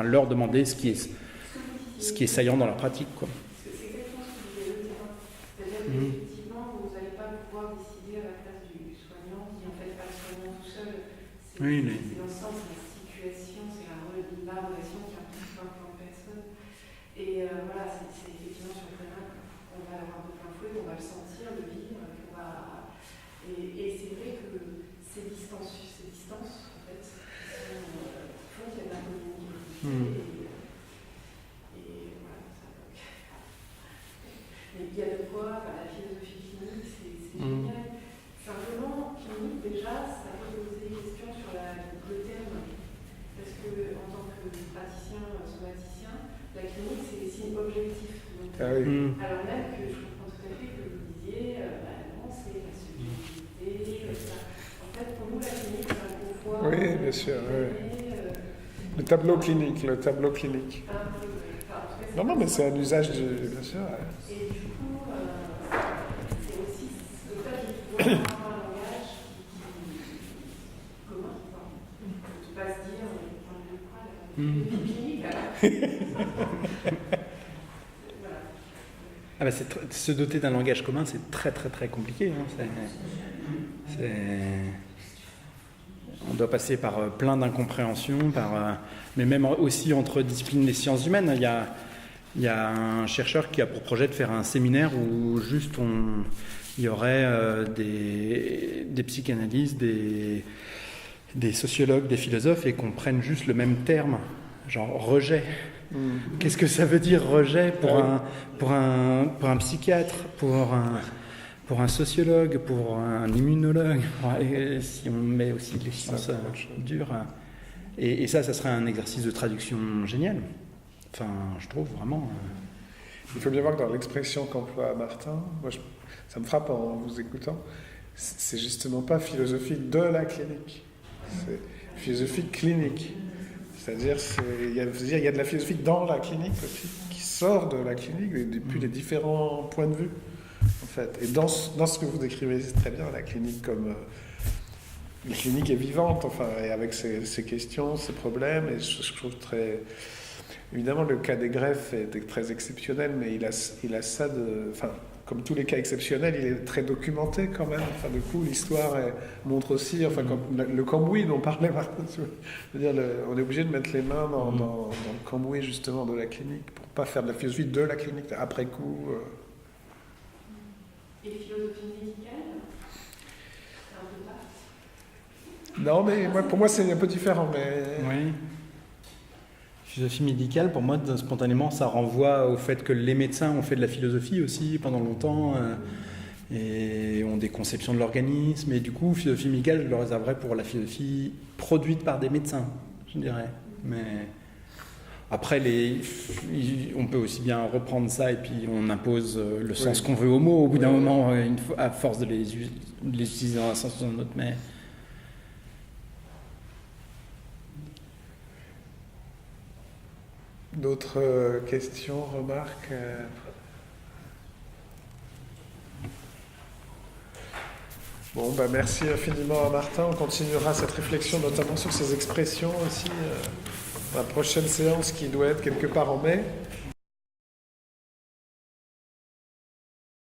leur demander ce qui est saillant dans leur pratique, quoi. C'est exactement ce que vous disiez, le terrain. C'est-à-dire qu'effectivement, vous n'allez pas pouvoir décider à la place du soignant, qui en fait pas le soignant tout seul. C'est l'ensemble, c'est la situation, c'est la relation qui implique plein de personnes. Et voilà, c'est effectivement sur le terrain qu'on va avoir de plein fouet, qu'on va le sentir, le vivre, et c'est vrai que ces distances en fait, font qu'il y a de la communication. Et voilà, ça bloque. Mais il y a de quoi, la philosophie clinique, c'est génial. Simplement, clinique, déjà, ça peut poser des questions sur le terme Ah oui. Alors même que je comprends tout à fait que vous disiez, non, c'est la subjectivité, ça. En fait, pour nous, la clinique, c'est un pouvoir. Oui, bien sûr. Le tableau clinique. Non, mais c'est un usage, bien sûr. Ouais. Et du coup, c'est aussi le fait de pouvoir avoir un langage commun. De ne pas se dire, on parle de quoi, clinique, voilà. Ah bah se doter d'un langage commun, c'est très très très compliqué. Hein. On doit passer par plein d'incompréhensions, mais même aussi entre disciplines des sciences humaines. Il y a un chercheur qui a pour projet de faire un séminaire où juste il y aurait des psychanalystes, des sociologues, des philosophes, et qu'on prenne juste le même terme, genre rejet. Qu'est-ce que ça veut dire rejet pour un psychiatre, pour un sociologue, pour un immunologue, et si on met aussi les sciences dures. Et ça serait un exercice de traduction génial. Enfin, je trouve vraiment... Il faut bien voir que dans l'expression qu'emploie Martin, moi ça me frappe en vous écoutant, c'est justement pas philosophie de la clinique, c'est philosophie clinique. C'est-à-dire il y a de la philosophie dans la clinique aussi, qui sort de la clinique depuis les différents points de vue. En fait. Et dans ce que vous décrivez, c'est très bien, la clinique comme... la clinique est vivante, enfin, et avec ses questions, ses problèmes, et je trouve très... Évidemment, le cas des greffes est très exceptionnel, mais il a ça de... Enfin, comme tous les cas exceptionnels, il est très documenté quand même. Enfin, du coup, l'histoire montre aussi... Enfin, comme le cambouis dont parlait Martin, je veux dire, on est obligé de mettre les mains dans le cambouis, justement, de la clinique, pour ne pas faire de la philosophie de la clinique après coup... Et philosophie médicale, c'est un peu vaste. Non, mais pour moi, c'est un peu différent. Mais... Oui. Philosophie médicale, pour moi, spontanément, ça renvoie au fait que les médecins ont fait de la philosophie aussi pendant longtemps et ont des conceptions de l'organisme. Et du coup, philosophie médicale, je le réserverais pour la philosophie produite par des médecins, je dirais. Mais après, on peut aussi bien reprendre ça et puis on impose le sens qu'on veut aux mots au bout d'un moment, à force de les utiliser dans un sens ou dans un autre. Mais... D'autres questions, remarques? Bon, merci infiniment à Martin. On continuera cette réflexion, notamment sur ces expressions aussi, la prochaine séance qui doit être quelque part en mai.